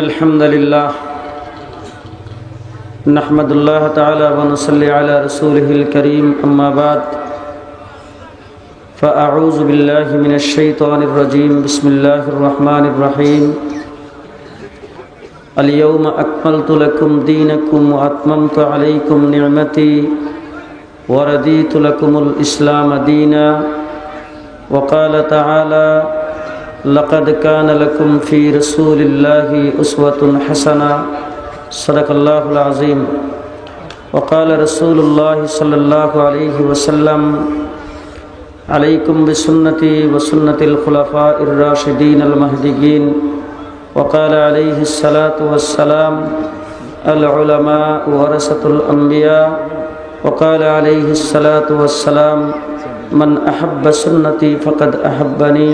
الحمد لله نحمد الله تعالى ونصلي على رسوله الكريم أما بعد فأعوذ بالله من الشيطان الرجيم بسم الله الرحمن الرحيم اليوم أكملت لكم دينكم وأتممت عليكم نعمتي ورضيت لكم الإسلام دينا وقال تعالى لقد كان لكم في رسول الله أسوة حسنة صدق الله العظيم وقال رسول الله صلى الله عليه وسلم عليكم بسنتي وسنة الخلفاء الراشدين المهديين وقال عليه الصلاة والسلام العلماء ورثة الأنبياء وقال عليه الصلاة والسلام من أحب سنتي فقد أحبني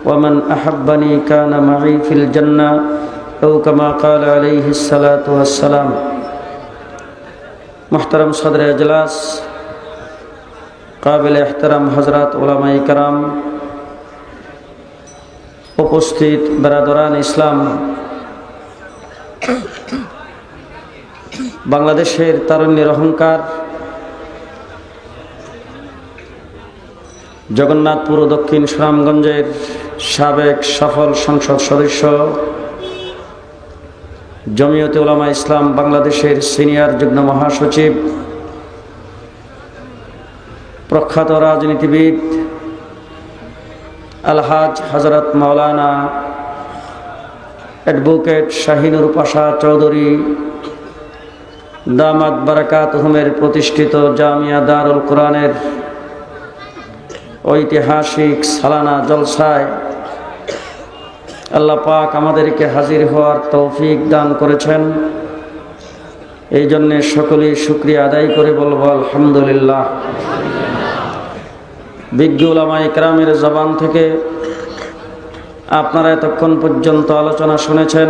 ومن أحبني كان معي في الجنة أو كما قال عليه الصلاة والسلام محترم صدر اجلاس قابل احترام حضرات علماء کرام উপস্থিত বেরাদরান ইসলাম বাংলাদেশের তারুণ্যের অহংকার জগন্নাথপুর ও দক্ষিণ সুনামগঞ্জের সাবেক সফল সংসদ সদস্য জমিয়তে উলামা ইসলাম বাংলাদেশের সিনিয়র যুগ্ম মহাসচিব প্রখ্যাত রাজনীতিবিদ আলহাজ হযরত মাওলানা অ্যাডভোকেট শাহিনুর পাশা চৌধুরী দামাত বারাকাতুহুমের প্রতিষ্ঠিত জামিয়া দারুল কোরআনের ঐতিহাসিক সালানা জলসায় আল্লাহ পাক আমাদেরকে হাজির হওয়ার তৌফিক দান করেছেন। এই জন্যে সকলেই শুকরিয়া আদায় করে বলবো আলহামদুলিল্লাহ। বিজ্ঞ উলামায়ে কেরামের জবান থেকে আপনারা এতক্ষণ পর্যন্ত আলোচনা শুনেছেন।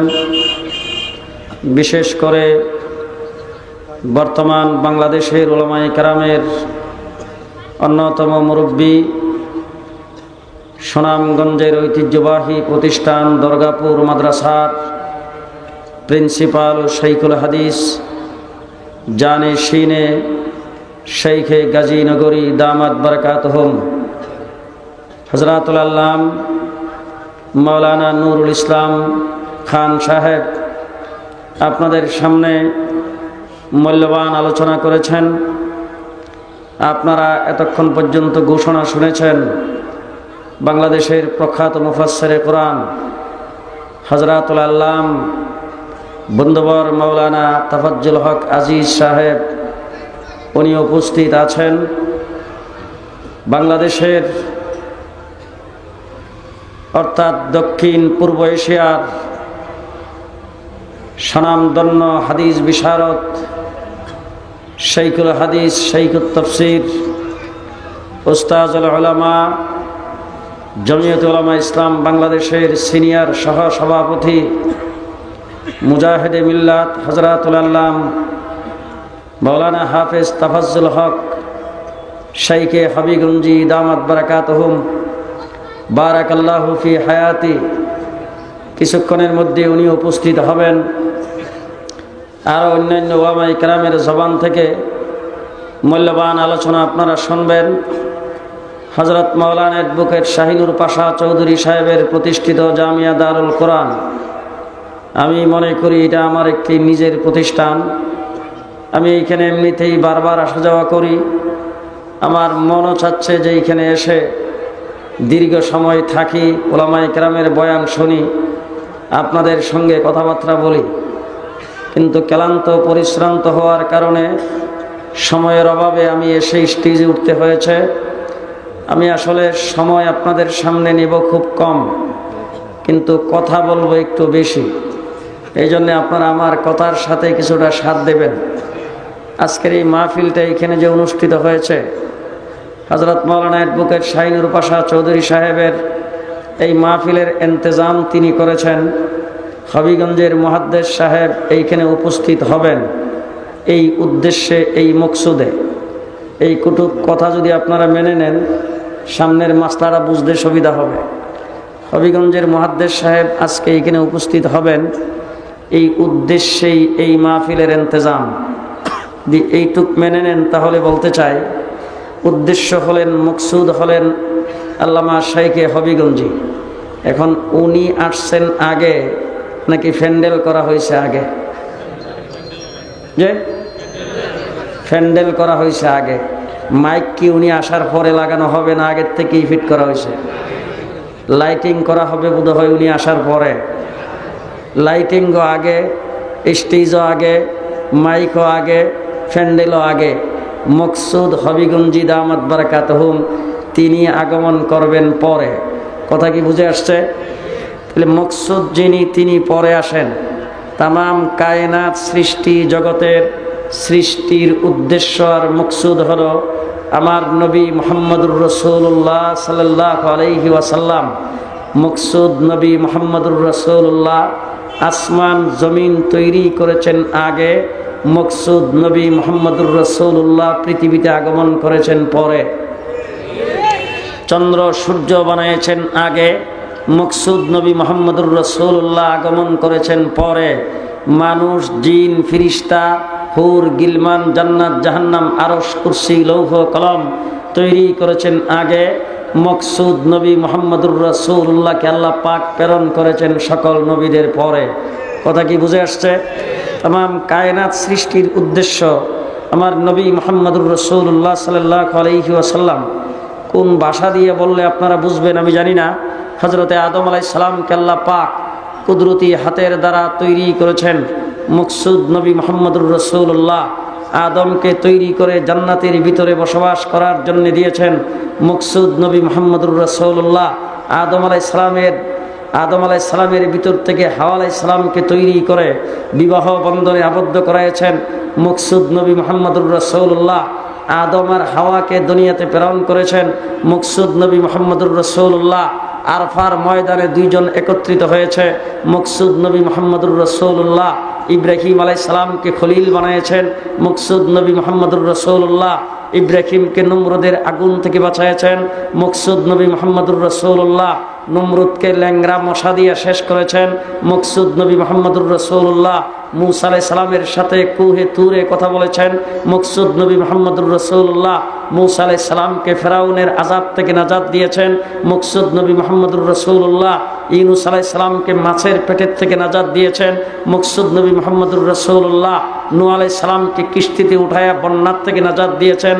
বিশেষ করে বর্তমান বাংলাদেশের উলামায়ে কেরামের অন্যতম মুরব্বী সুনামগঞ্জের ঐতিহ্যবাহী প্রতিষ্ঠান দরগাপুর মাদ্রাসার প্রিন্সিপাল শাইখুল হাদিস জানে শিনে শাইখে গাজীনগরী দামাত বারাকাতুহুম হযরতুল আল্লাম মাওলানা নুরুল ইসলাম খান সাহেব আপনাদের সামনে মূল্যবান আলোচনা করেছেন। আপনারা এতক্ষণ পর্যন্ত ঘোষণা শুনেছেন বাংলাদেশের প্রখ্যাত মুফাসসিরে কোরআন হযরতুল আল্লাম বন্ধুবর মাওলানা তাফাজ্জুল হক আজিজ সাহেব উনি উপস্থিত আছেন। বাংলাদেশের অর্থাৎ দক্ষিণ পূর্ব এশিয়ার স্বনামধন্য হাদিস বিশারদ শাইখুল হাদিস শাইখুত তাফসীর উস্তাজুল উলামা জমিয়তে উলামা ইসলাম বাংলাদেশের সিনিয়র সহ সভাপতি মুজাহিদে মিল্লাত হযরতুল আল্লাম মাওলানা হাফেজ তাফাজ্জুল হক শাইখে হাবিগঞ্জি দামাত বারাকাতুহুম বারাকাল্লাহু ফি হায়াতি কিছুক্ষণের মধ্যে উনি উপস্থিত হবেন। আর অন্যান্য উলামায়ে কেরামের জবান থেকে মূল্যবান আলোচনা আপনারা শুনবেন। হযরত মাওলানা অ্যাডভোকেট শাহিনুর পাশা চৌধুরী সাহেবের প্রতিষ্ঠিত জামিয়া দারুল কোরআন, আমি মনে করি এটা আমার একটি নিজের প্রতিষ্ঠান। আমি এইখানে এমনিতেই বারবার আসা যাওয়া করি। আমার মনও চাচ্ছে যে এইখানে এসে দীর্ঘ সময় থাকি, উলামায়ে কেরামের বয়ান শুনি, আপনাদের সঙ্গে কথাবার্তা বলি। কিন্তু ক্লান্ত পরিশ্রান্ত হওয়ার কারণে সময়ের অভাবে আমি এসে স্টেজে উঠতে হয়েছে। আমি আসলে সময় আপনাদের সামনে নেব খুব কম, কিন্তু কথা বলবো একটু বেশি। এই জন্য আপনারা আমার কথার সাথে কিছুটা সাথ দেবেন। আজকের এই মাহফিলটা এখানে যে অনুষ্ঠিত হয়েছে হযরত মাওলানা অ্যাডভোকেট শাহিনুর পাশা চৌধুরী সাহেবের এই মাহফিলের ইন্তজাম তিনি করেছেন। হবিগঞ্জের মুহাদ্দিস সাহেব এইখানে উপস্থিত হবেন এই উদ্দেশ্যে, এই মকসুদে। এই কুটুব কথা যদি আপনারা মেনে নেন সামনের মাসলাটা বুঝতে সুবিধা হবে। হবিগঞ্জের মুহাদ্দিস সাহেব আজকে এখানে উপস্থিত হবেন। এই উদ্দেশ্যেই এই মাহফিলের ইন্তজাম। এইটুক মেনে নেন তাহলে বলতে চাই উদ্দেশ্য হলেন, মকসুদ হলেন আল্লামা শাইখে হবিগঞ্জি। এখন উনি আসছেন আগে নাকি ফ্যান্ডেল করা হয়েছে আগে? যে ফ্যান্ডেল করা হয়েছে আগে। মাইক কি উনি আসার পরে লাগানো হবে না আগের থেকেই ফিট করা হয়েছে? লাইটিং করা হবে বোধহয় উনি আসার পরে। লাইটিংও আগে, স্টেজও আগে, মাইকও আগে, ফ্যান্ডেলও আগে। মকসুদ হবিগঞ্জি দামাত বারাকাতুহুম তিনি আগমন করবেন পরে। কথা কি বুঝে আসছে? তাহলে মকসুদ যিনি তিনি পরে আসেন। তামাম কায়নাত সৃষ্টি জগতের সৃষ্টির উদ্দেশ্য আর মকসুদ হলো আমার নবী মুহাম্মদুর রাসূলুল্লাহ সাল্লাল্লাহু আলাইহি ওয়াসাল্লাম। মকসুদ নবী মুহাম্মদুর রাসূলুল্লাহ আসমান জমিন তৈরি করেছেন আগে, মকসুদ নবী মুহাম্মদুর রাসূলুল্লাহ পৃথিবীতে আগমন করেছেন পরে। চন্দ্র সূর্য বানিয়েছেন আগে, মকসুদ নবী মুহাম্মদুর রাসূলুল্লাহ আগমন করেছেন পরে। মানুষ, জিন, ফিরিস্তা, হুর, গিলমান, জান্নাত, জাহান্নাম, আরশ, কুরসি, লৌহ, কলম তৈরি করেছেন আগে, মকসুদ নবী মুহাম্মদুর রাসূলুল্লাহকে আল্লাহ পাক প্রেরণ করেছেন সকল নবীদের পরে। কথা কি বুঝে আসছে? তামাম কায়নাত সৃষ্টির উদ্দেশ্য আমার নবী মুহাম্মদুর রাসূলুল্লাহ সাল্লাল্লাহু আলাইহি ওয়াসাল্লাম। কোন ভাষা দিয়ে বললে আপনারা বুঝবেন আমি জানি না। হযরতে আদম আলাইহিস সালামকে আল্লাহ পাক কুদরতি হাতের দ্বারা তৈরি করেছেন। মকসুদ নবী মুহাম্মদুর রাসূলুল্লাহ আদমকে তৈরি করে জান্নাতের ভিতরে বসবাস করার জন্য দিয়েছেন। মকসুদ নবী মুহাম্মদুর রাসূলুল্লাহ আদম আলাইহিস সালামের ভিতর থেকে হাওয়া আলাইহিস সালামকে তৈরি করে বিবাহ বন্ধনে আবদ্ধ করাইছেন। মকসুদ নবী মুহাম্মদুর রাসূলুল্লাহ আদম আর হাওয়াকে দুনিয়াতে প্রেরণ করেছেন। মকসুদ নবী মুহাম্মদুর রাসূলুল্লাহ আরফার ময়দানে দুইজন একত্রিত হয়েছে। মকসুদ নবী মুহাম্মদুর রাসূলুল্লাহ ইব্রাহিম আলাইহিস সালামকে খলিল বানিয়েছেন। মকসুদ নবী মুহাম্মদুর রাসূলুল্লাহ ইব্রাহিমকে নমরুদের আগুন থেকে বাঁচাইছেন। মকসুদ নবী মুহাম্মদুর রাসূলুল্লাহ নমরুদকে ল্যাংরা মশা দিয়ে শেষ করেছেন। মকসুদ নবী মুহাম্মদুর রাসূলুল্লাহ মূসা আলাইহিস সালামের সাথে কুহে তুরে কথা বলেছেন। মকসুদ নবী মুহাম্মদুর রাসূলুল্লাহ মূসা আলাইহিস সালামকে ফেরাউনের আযাব থেকে নাজাত দিয়েছেন। মকসুদ নবী মুহাম্মদুর রাসূলুল্লাহ ইউনূস আলাইহিস সালামকে মাছের পেটের থেকে নাজাত দিয়েছেন। মকসুদ নবী মুহাম্মদুর রাসূলুল্লাহ নূহ আলাইহিস সালামকে কিস্তিতে উঠায়া বন্যার থেকে নাজাত দিয়েছেন।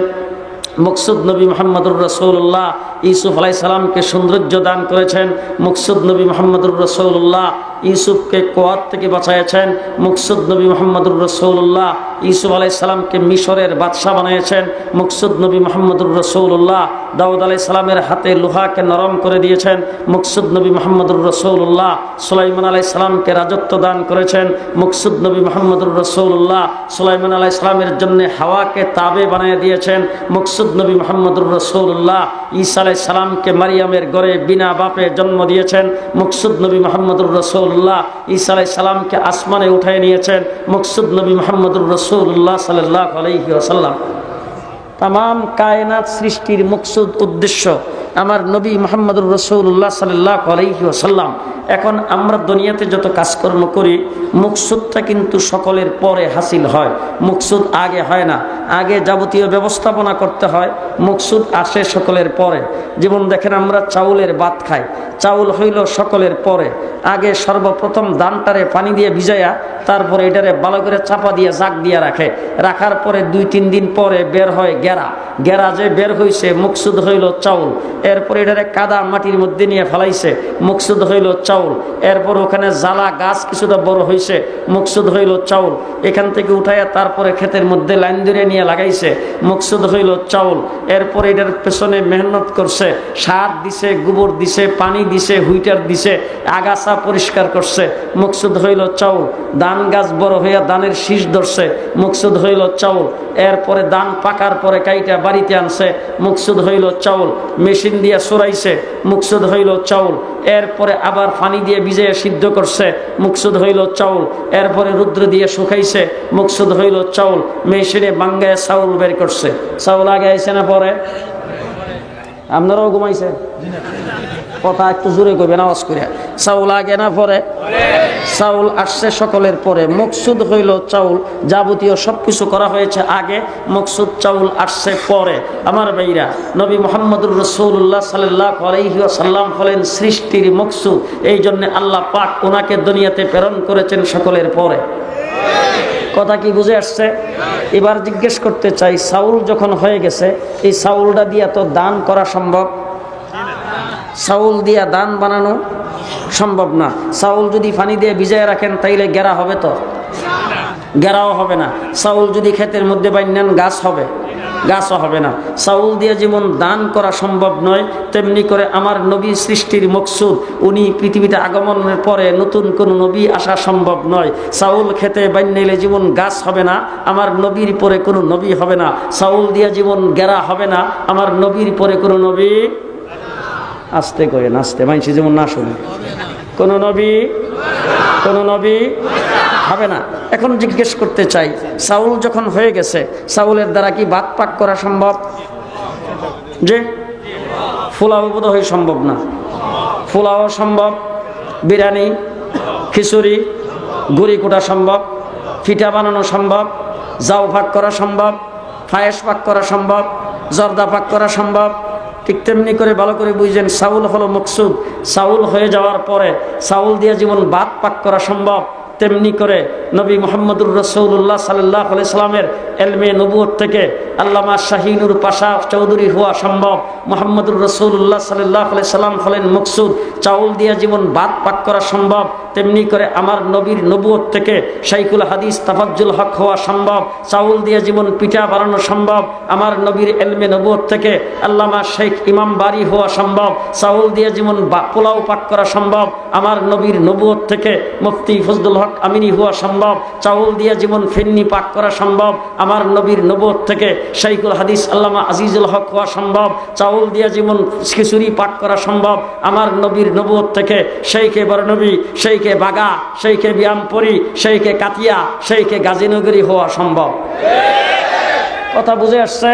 মকসুদ নবী মুহাম্মদুর রাসূলুল্লাহ ইউসুফ আলাইহিস সালামকে সৌন্দর্য দান করেছেন। মকসুদ নবী মুহাম্মদুর রাসূলুল্লাহ ইউসুফকে কোয়াত থেকে বাঁচাইছেন। মকসুদ নবী মুহাম্মদুর রাসূলুল্লাহ ইউসুফ আলাইহিস সালামকে মিশরের বাদশা বানিয়েছেন। মকসুদ নবী মুহাম্মদুর রাসূলুল্লাহ দাউদ আলাইহিস সালামের হাতে লোহাকে নরম করে দিয়েছেন। মকসুদ নবী মুহাম্মদুর রাসূলুল্লাহ সুলাইমান আলাইহিস সালামকে রাজত্ব দান করেছেন। মকসুদ নবী মুহাম্মদুর রাসূলুল্লাহ সুলাইমান আলাইহিস সালামের জন্য হাওয়াকে তাবে বানিয়ে দিয়েছেন। মকসুদ নবী মুহাম্মদুর রাসূলুল্লাহ ঈসা আলাইহিস সালামকে মারিয়ামের ঘরে বিনা বাপে জন্ম দিয়েছেন। মকসুদ নবী মুহাম্মদুর রাসূলুল্লাহ ঈসা আলাইহিস সালামকে আসমানে উঠায় নিয়েছেন। মকসুদ নবী মুহাম্মদুর রাসূলুল্লাহ সাল্লাল্লাহু আলাইহি ওয়াসাল্লাম। তামাম কায়নাত সৃষ্টির মকসুদ উদ্দেশ্য আমার নবী মুহাম্মদুর রাসূলুল্লাহ সাল্লাল্লাহু আলাইহি ওয়াসাল্লাম। এখন আমরা দুনিয়াতে যত কাজকর্ম করি মকসুদটা কিন্তু সকলের পরে হাসিল হয়, মকসুদ আগে হয় না। আগে যাবতীয় ব্যবস্থাপনা করতে হয়, মকসুদ আসে সকলের পরে। যেমন দেখেন আমরা চাউলের ভাত খাই, চাউল হইল সকলের পরে। আগে সর্বপ্রথম ধানটারে পানি দিয়ে ভিজাইয়া তারপরে এটারে ভালো করে চাপা দিয়ে জাগ দিয়ে রাখার পরে 2-3 দিন পরে বের হয় গেরা যে বের হইছে মকসুদ হইল চাউল। এরপর এটারে কাদা মাটির মধ্যে নিয়ে ফেলাইছে, মকসুদ হইল চাউল। এরপর ওখানে জ্বালা গাছ কিছুটা বড় হইছে, মকসুদ হইল চাউল। এখান থেকে উঠাইয়া তারপরে ক্ষেতের মধ্যে লাইন ধরে নিয়ে লাগাইছে, মকসুদ হইল চাউল। এরপর এটার পেছনে মেহনত করছে, সার দিছে, গোবর দিছে, পানি দিছে, হুইটার দিছে, আগাছা পরিষ্কার করছে, মকসুদ হইল চাউল। ধান গাছ বড় হইয়া ধানের শীষ ধরছে, মকসুদ হইল চাউল। এরপরে ধান পাকার পরে কাইটা বাড়িতে আনছে, মকসুদ হইল চাউল। মেশিন দিয়ে সরাইছে, মকসুদ হইল চাউল। এরপরে আবার পানি দিয়ে ভিজিয়ে সিদ্ধ করছে, মকসুদ হইল চাউল। এরপরে রুদ্র দিয়ে শুকাইছে, মকসুদ হইল চাউল। মেশিনে বাঙ্গায় চাউল বের করছে। চাউল আগে আইছে না পরে? আপনারাও ঘুমাইছে? কথা একটু জোরে করবেন আওয়াজ করে। চাউল আগে না পরে? চাউল আসছে সকলের পরে। মকসুদ হইল চাউল, যাবতীয় সবকিছু করা হয়েছে আগে, মকসুদ চাউল আসছে পরে। আমার ভাইরা, নবী মুহাম্মদুর রাসূলুল্লাহ সাল্লাল্লাহু আলাইহি ওয়াসাল্লাম হলেন সৃষ্টির মকসুদ। এই জন্য আল্লাহ পাক ওনাকে দুনিয়াতে প্রেরণ করেছেন সকলের পরে। কথা কি বুঝে আসছে? এবার জিজ্ঞেস করতে চাই, চাউল যখন হয়ে গেছে, এই চাউলটা দিয়া তো দান করা সম্ভব? চাউল দিয়া দান বানানো সম্ভব না। চাউল যদি পানি দিয়ে ভিজায় রাখেন তাইলে গেরা হবে? তো গেরাও হবে না। চাউল যদি ক্ষেতের মধ্যে বাইন্যান গাছ হবে? গাছও হবে না। চাউল দিয়ে যেমন দান করা সম্ভব নয়, তেমনি করে আমার নবী সৃষ্টির মকসুদ, উনি পৃথিবীতে আগমনের পরে নতুন কোন নবী আসা সম্ভব নয়। চাউল খেতে বান্যাইলে যেমন গাছ হবে না, আমার নবীর পরে কোনো নবী হবে না। চাউল দিয়ে যেমন গেরা হবে না, আমার নবীর পরে কোনো নবী, আস্তে করে নাচতে মানছি যেমন না শুনে, কোনো নবী হবে না। এখন জিজ্ঞেস করতে চাই, চাউল যখন হয়ে গেছে, চাউলের দ্বারা কি ভাত পাক করা সম্ভব? যে পোলাও বোধ হয় সম্ভব না। পোলাও সম্ভব, বিরিয়ানি, খিচুড়ি, গুড়ি কোটা সম্ভব, পিঠা বানানো সম্ভব, জাউ পাক করা সম্ভব, পায়েস পাক করা সম্ভব, জর্দা পাক করা সম্ভব। ঠিক তেমনি করে ভালো করে বুঝছেন, চাউল হলো মকসুদ। চাউল হয়ে যাওয়ার পরে চাউল দিয়ে যেমন ভাত পাক করা সম্ভব, তেমনি করে নবী মুহাম্মদুর রাসূলুল্লাহ সাল্লাল্লাহু আলাইহি সাল্লামের ইলমে নবুয়ত থেকে আল্লামা শাহীনুর পাশা চৌধুরী হওয়া সম্ভব। মুহাম্মদুর রাসূলুল্লাহ সাল্লাল্লাহু আলাইহি সাল্লাম হলেন মকসুদ। চাউল দিয়ে যেমন ভাত পাক করা সম্ভব, তেমনি করে আমার নবীর নবুয়ত থেকে শাইখুল হাদিস তাফাজ্জুল হক হওয়া সম্ভব। চাউল দিয়ে যেমন পিঠা বানানো সম্ভব, আমার নবীর ইলমে নবুয়ত থেকে আল্লামা শেখ ইমাম বারি হওয়া সম্ভব। চাউল দিয়ে যেমন পোলাও পাক করা সম্ভব, আমার নবীর নবুয়ত থেকে মুফতি ফজলুল হক আমিনী হওয়া সম্ভব। চাউল দিয়ে যেমন ফেন্নি পাক করা সম্ভব, আমার নবীর নবুয়ত থেকে শাইখুল হাদিস আল্লামা আজিজুল হক হওয়া সম্ভব। চাউল দিয়ে যেমন খিচুড়ি পাক করা সম্ভব, আমার নবীর নবুয়ত থেকে শেখে বরনবী, শেখে বাগা, শেখে বিয়ামপুরি, শেখে কাতিয়া, শেখে গাজীনগরী হওয়া সম্ভব। কথা বুঝে আসছে?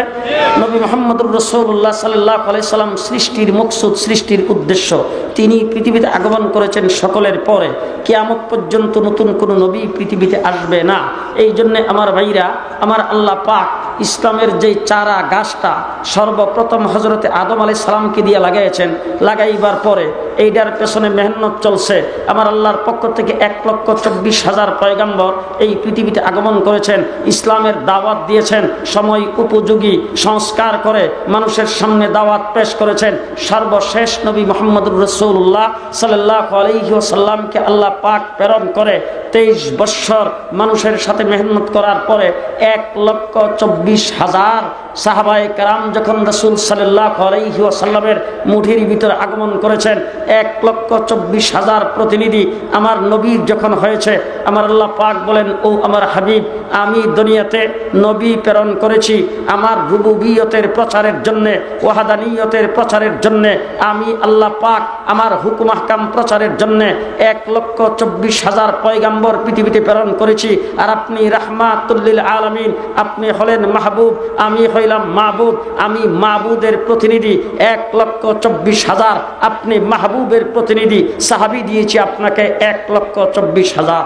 নবী মুহাম্মদুর রাসূলুল্লাহ সাল্লাল্লাহু আলাইহি সাল্লাম সৃষ্টির মকসুদ, সৃষ্টির উদ্দেশ্য। তিনি পৃথিবীতে আগমন করেছেন সকলের পরে। কিয়ামত পর্যন্ত নতুন কোনো নবী পৃথিবীতে আসবে না। এই জন্য আমার ভাইরা, আমার আল্লাহ পাক ইসলামের যে চারা গাছটা সর্বপ্রথম হযরতে আদম আলাইহিস সালামকে দিয়ে লাগাইছেন, লাগাইবার পরে এইটার পেছনে মেহনত চলছে। আমার আল্লাহর পক্ষ থেকে 1,24,000 পয়গম্বর এই পৃথিবীতে আগমন করেছেন, ইসলামের দাওয়াত দিয়েছেন, সময় উপযোগী সংস্কার করে মানুষের সামনে দাওয়াত পেশ করেছেন। সর্বশেষ নবী মুহাম্মদুর রাসূলুল্লাহ সাল্লাল্লাহু আলাইহি ওয়াসাল্লামকে আল্লাহ পাক প্রেরণ করে 23 বছর মানুষের সাথে মেহনত করার পরে 1,24,000 সাহাবায়ে কেরাম যখন রাসূল সাল্লাল্লাহু আলাইহি ওয়াসাল্লামের মুঠির ভিতরে আগমন করেছেন, 1,24,000 প্রতিনিধি আমার নবীর যখন হয়েছে, আমার আল্লাহ পাক বলেন, ও আমার হাবিব, আমি দুনিয়াতে নবী প্রেরণ করেছি আমার রুবুবিয়তের প্রচারের জন্যে, ওয়াহাদানিয়তের প্রচারের জন্যে। আমি আল্লাহ পাক আমার হুকুম আহকাম প্রচারের জন্যে 1,24,000 পয়গম্বর পৃথিবীতে প্রেরণ করেছি। আর আপনি রাহমাতুল লিল আলামিন, আপনি হলেন মাহবুব, আমি হইলাম মাহবুব। আমি মাহবুবের প্রতিনিধি 1,24,000, আপনি মাহবুবের প্রতিনিধি। সাহাবী দিয়েছি আপনাকে 1,24,000।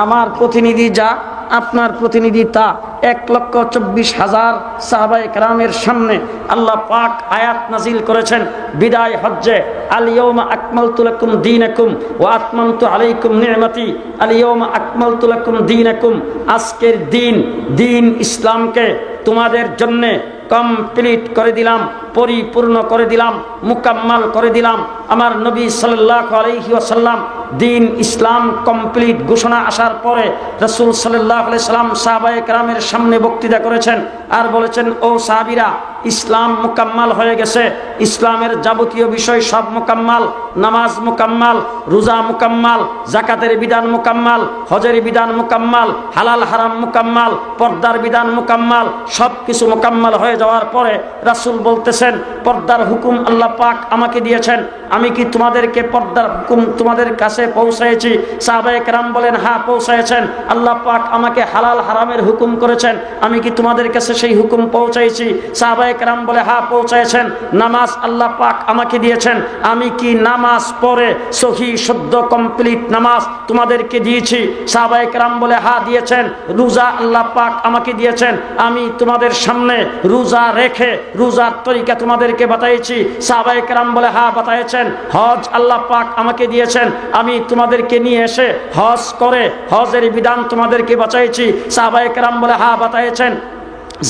আমার প্রতিনিধি যা, আপনার প্রতিনিধি তা। 1,24,000 সাহাবায়ে কেরামের সামনে আল্লাহ পাক আয়াত নাজিল করেছেন বিদায় হজ্জে, আল ইয়াউমা আকমালতু লাকুম দীনাকুম ওয়া আতমামতু আলাইকুম নি'মাতি, আল ইয়াউমা আকমালতু লাকুম দীনাকুম। আজকের দিন ইসলামকে তোমাদের জন্য কমপ্লিট করে দিলাম, পরিপূর্ণ করে দিলাম, মুকাম্মাল করে দিলাম। আমার নবী সাল্লাল্লাহু আলাইহি ওয়াসাল্লাম দিন ইসলাম কমপ্লিট ঘোষণা আসার পরে রাসূল সাল্লাল্লাহু আলাইহি সাল্লাম সাহাবায়ে কেরামের সামনে বক্তৃতা করেছেন আর বলেছেন, ও সাহাবীরা, ইসলাম মুকাম্মাল হয়ে গেছে। ইসলামের যাবতীয় বিষয় সব মুকাম্মাল। নামাজ মুকাম্মাল, রোজা মুকাম্মাল, যাকাতের বিধান মুকাম্মাল, হজের বিধান মুকাম্মাল, হালাল হারাম মুকাম্মাল, পর্দার বিধান মুকাম্মাল। সব কিছু মুকাম্মাল হয়ে যাওয়ার পরে রাসূল বলতেছেন, বলছেন পর্দার হুকুম আল্লাহ পাক আমাকে দিয়েছেন, আমি কি তোমাদেরকে পর্দার হুকুম তোমাদের কাছে পৌঁছায়েছি? সাহাবায়ে কেরাম বলেন হ্যাঁ পৌঁছায়েছেন। আল্লাহ পাক আমাকে হালাল হারামের হুকুম করেছেন, আমি কি তোমাদের কাছে সেই হুকুম পৌঁছাইছি? সাহাবায়ে কেরাম বলে হ্যাঁ পৌঁছায়েছেন। নামাজ আল্লাহ পাক আমাকে দিয়েছেন, আমি কি নামাজ পড়ে সহি শুদ্ধ কমপ্লিট নামাজ তোমাদেরকে দিয়েছি? সাহাবায়ে কেরাম বলে হ্যাঁ দিয়েছেন। রোজা আল্লাহ পাক আমাকে দিয়েছেন, আমি তোমাদের সামনে রোজা রেখে রোজার তরিকা তোমাদেরকে বাতাইছি। সাহাবায়ে কেরাম বলে হ্যাঁ বাতাইছেন। হজ আল্লাহ পাক আমাকে দিয়েছেন, আমি তোমাদেরকে নিয়ে এসে হজ করে হজের বিধান তোমাদেরকে বাঁচাইছি। সাহাবায়ে কেরাম বলে হ্যাঁ বাতাইছেন।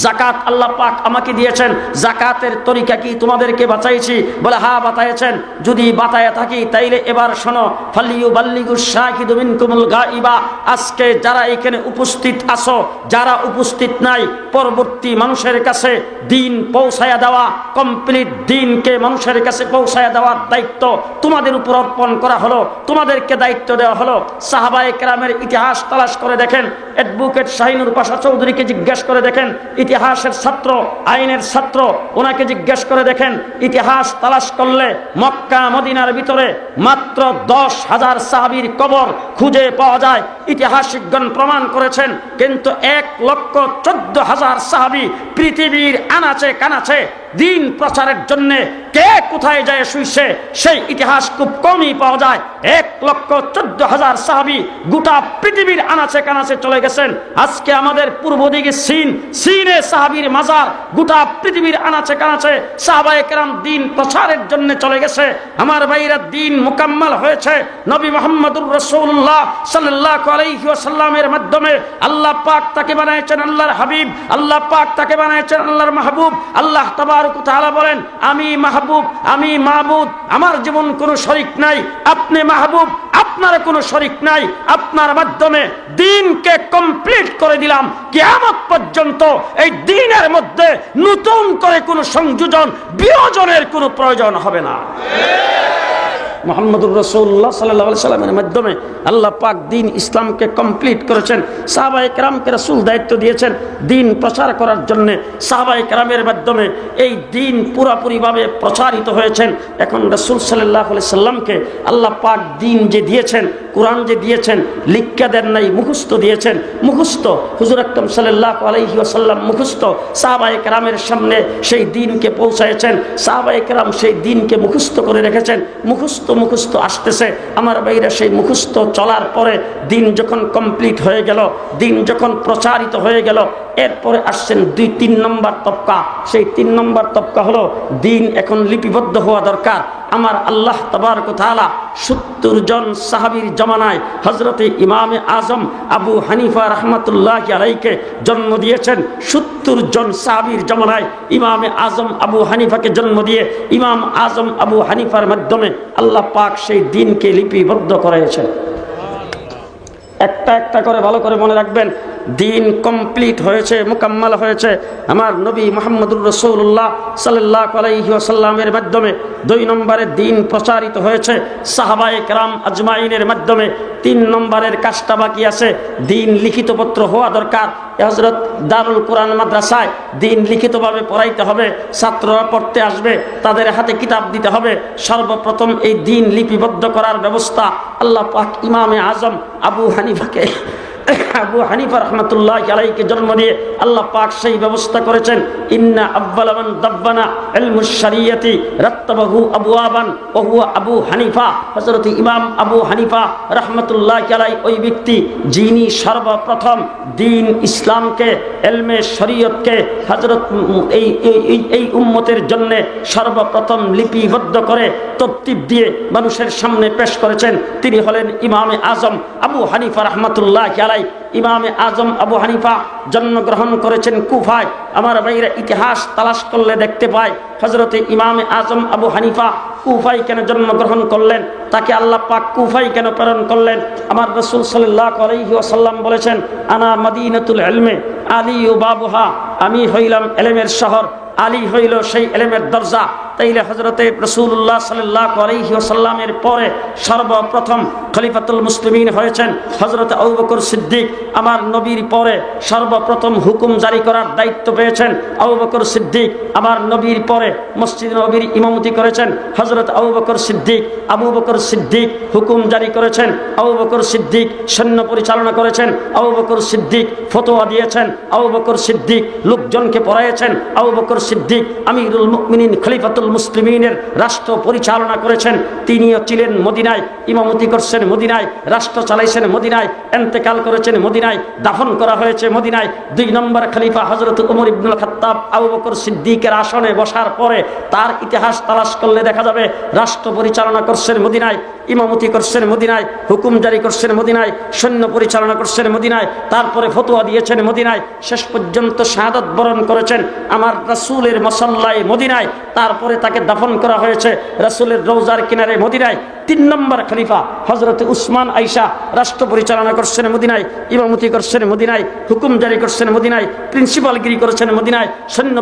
জাকাত আল্লাহ পাক আমাকে দিয়েছেন, জাকাতের তরিকা কি তোমাদেরকে বাঁচাইছি? বলে হ্যাঁ বাতাইছেন। যদি বাতায় থাকি তাইলে এবার শোনো, ফালিয়ুবাল্লিগুশ শাহিদু মিনকুমুল গায়িবা। আজকে যারা এখানে উপস্থিত আছো, যারা উপস্থিত নাই, পরবর্তী মানুষের কাছে দিন পৌঁছায়া দেওয়া, কমপ্লিট দিনকে মানুষের কাছে পৌঁছায়া দেওয়ার দায়িত্ব তোমাদের উপর অর্পণ করা হলো, তোমাদেরকে দায়িত্ব দেওয়া হলো। সাহাবায়ে কেরামের ইতিহাস তালাশ করে দেখেন, অ্যাডভোকেট শাহিনুর পাশা চৌধুরীকে জিজ্ঞাসা করে দেখেন, ইতিহাসের ছাত্র, আইনের ছাত্র, ওনাকে জিজ্ঞেস করে দেখেন। ইতিহাস তালাশ করলে মক্কা মদিনার ভিতরে মাত্র 10,000 সাহাবীর কবর খুঁজে পাওয়া যায়, ইতিহাসিকগণ প্রমাণ করেছেন। কিন্তু 1,14,000 সাহাবী পৃথিবীর আনাচে কানাচে দিন প্রচারের জন্য কে কোথায় যায় শুইছে সেই ইতিহাস খুব কমই পাওয়া যায়। 1,14,000 সাহাবী গোটা পৃথিবীর আনাচে কানাচে চলে গেছেন। আজকে আমাদের পূর্ব দিকে চীনে সাহাবীর মাজার, গোটা পৃথিবীর আনাচে কানাচে সাহাবায়ে কেরাম দিন প্রচারের জন্য চলে গেছে। আমার ভাইরা, দিন মুকাম্মাল হয়েছে নবী মুহাম্মদুর রাসূলুল্লাহ সাল্লাল্লাহু আলাইহি ওয়াসাল্লামের মাধ্যমে। আল্লাহ পাক তাকে বানাইছেন আল্লাহর হাবিব, আল্লাহ পাক তাকে বানাইছেন আল্লাহর মাহবুব। আল্লাহ তাবারক ওয়া তাআলা বলেন, আমি মাহবুব, আমি মাবুদ, আমার জীবন কোনো শরীক নাই। আপনি মাহবুব, আপনার কোনো শরীক নাই। আপনার মাধ্যমে দিনকে কমপ্লিট করে দিলাম। কিয়ামত পর্যন্ত এই দিনের মধ্যে নতুন করে কোনো সংযোজন বিয়োজনের কোনো প্রয়োজন হবে না। মুহাম্মদুর রাসূলুল্লাহ সাল্লাল্লাহু আলাইহি সাল্লামের মাধ্যমে আল্লাহ পাক দিন ইসলামকে কমপ্লিট করেছেন। সাহাবায়ে কেরামকে রাসূল দায়িত্ব দিয়েছেন দিন প্রচার করার জন্য। সাহাবায়ে কেরামের মাধ্যমে এই দিন পুরোপুরিভাবে প্রচারিত হয়েছেন। এখন রাসূল সাল্লাল্লাহু আলাইহি সাল্লামকে আল্লাহ পাক দিন যে দিয়েছেন, কোরআন যে দিয়েছেন, লিখা দেন নাই, মুখস্থ দিয়েছেন। মুখস্থ হুজুর আকরাম সাল্লাল্লাহু আলাইহি ওয়াসাল্লাম মুখস্থ সাহাবায়ে কেরামের সামনে সেই দিনকে পৌঁছায়েছেন। সাহাবায়ে কেরাম সেই দিনকে মুখস্থ করে রেখেছেন। মুখস্থ আসতেছে আমার ভাইরা, সেই মুখস্থ চলার পরে দিন যখন কমপ্লিট হয়ে গেল, দিন যখন প্রচারিত হয়ে গেল, এরপরে আসছেন 2-3 নম্বর তবকা। সেই 3 নম্বর তবকা হলো দিন এখন লিপিবদ্ধ হওয়া দরকার। আমার আল্লাহ তাবারক ওয়া তাআলা 70 জন সাহাবীর জমানায় হযরতে ইমামে আজম আবু হানিফা রাহমাতুল্লাহি আলাইহিকে জন্ম দিয়েছেন। 70 জন সাহাবীর জমানায় ইমামে আজম আবু হানিফাকে জন্ম দিয়ে ইমাম আজম আবু হানিফার মাধ্যমে আল্লাহ পাক সেই দিনকে লিপিবদ্ধ করেছেন। একটা একটা করে ভালো করে মনে রাখবেন, দিন কমপ্লিট হয়েছে, মুকাম্মাল হয়েছে আমার নবী মুহাম্মদুর রাসূলুল্লাহ সাল্লাল্লাহু আলাইহি ওয়াসাল্লামের মাধ্যমে। 2 নম্বরে দিন প্রচারিত হয়েছে সাহাবায়ে কেরাম আজমাইনের মাধ্যমে। 3 নম্বরের কাজটা বাকি আছে, দিন লিখিত পত্র হওয়া দরকার। হযরত দারুল কোরআন মাদ্রাসায় দিন লিখিতভাবে পড়াইতে হবে, ছাত্ররা পড়তে আসবে, তাদের হাতে কিতাব দিতে হবে। সর্বপ্রথম এই দিন লিপিবদ্ধ করার ব্যবস্থা আল্লাহ পাক ইমামে আজম আবু হানিফা রাহমাতুল্লাহি আলাইহিকে জন্ম দিয়ে আল্লাহ পাক সেই ব্যবস্থা করেছেন। ইন্না আউয়ালা মান দাব্বানা ইলমুশ শরিয়াতি রাত্তাবাহু আবওয়াবান ওয়া হুয়া আবু হানিফা। হযরত ইমাম আবু হানিফা রাহমাতুল্লাহি আলাইহি ওই ব্যক্তি যিনি সর্বপ্রথম দ্বীন ইসলামকে, ইলমে শরীয়তকে হযরত এই উম্মতের জন্য সর্বপ্রথম লিপিবদ্ধ করে তরতিব দিয়ে মানুষের সামনে পেশ করেছেন। তিনি হলেন ইমামে আজম আবু হানিফা রাহমাতুল্লাহি আলাইহি। ইমামে আজম আবু হানিফা জন্মগ্রহণ করেছেন কুফায়। আমার ভাইরা, ইতিহাস তালাশ করলে দেখতে পায় হযরতে ইমামে আজম আবু হানিফা কুফায় কেন জন্মগ্রহণ করলেন, তাকে আল্লাহ পাক কুফায় কেন প্রেরণ করলেন। আমার রাসূল সাল্লাল্লাহু আলাইহি ওয়াসাল্লাম বলেছেন, আনা মদিনাতুল ইলমি আলী ও বাবুহা, আমি হইলাম ইলমের শহর, আলী হইল সেই ইলমের দরজা। তাইলে হযরতে রাসূলুল্লাহ সাল্লাল্লাহু আলাইহি ওয়াসাল্লামের পরে সর্বপ্রথম খলিফাতুল মুসলিমিন হয়েছেন হযরত আবু বকর সিদ্দিক। আমার নবীর পরে সর্বপ্রথম হুকুম জারি করার দায়িত্ব পেয়েছেন আবু বকর সিদ্দিক। আমার নবীর পরে মসজিদ নববীর ইমামতি করেছেন হযরত আবু বকর সিদ্দিক। আবু বকর সিদ্দিক হুকুম জারি করেছেন, আবু বকর সিদ্দিক সৈন্য পরিচালনা করেছেন, আবু বকর সিদ্দিক ফতোয়া দিয়েছেন, আবু বকর সিদ্দিক লোকজনকে পড়াইয়েছেন, আবু বকর সিদ্দিক আমিরুল মুমিনিন খলিফাতুল মুসলিমিনের রাষ্ট্র পরিচালনা করেছেন। তিনিও ছিলেন মদিনায়, ইমামতি করছেন মদিনায়, রাষ্ট্র চালাইছেন মদিনায়, ইন্তেকাল করেছেন মদিনায়, দাফন করা হয়েছে মদিনায়। 2 নম্বর খলিফা হযরত ওমর ইবনুল খাত্তাব আবু বকর সিদ্দিকের আসনে বসার পরে তার ইতিহাস তালাশ করলে দেখা যাবে রাষ্ট্র পরিচালনা করছেন মদিনায়, ইমামতি করছেন মদিনায়, হুকুম জারি করছেন মদিনায়, সৈন্য পরিচালনা করছেন মদিনায়, তারপরে ফতোয়া দিয়েছেন মদিনায়, শেষ পর্যন্ত শাহাদাত বরণ করেছেন আমার রাসূলের মুসাল্লায় মদিনায়। তারপরে তাকে দাফন করা হয়েছে রাসূলের রওজার কিনারে মদিনায়। 3 নম্বর খলিফা হযরত উসমান আয়েশা রাষ্ট্র পরিচালনা করছেন মদিনায়, ইমামতি করছেন মদিনায়, হুকুম জারি করছেন মদিনায়, প্রিন্সিপালগিরি করেছেন মদিনায়, সৈন্য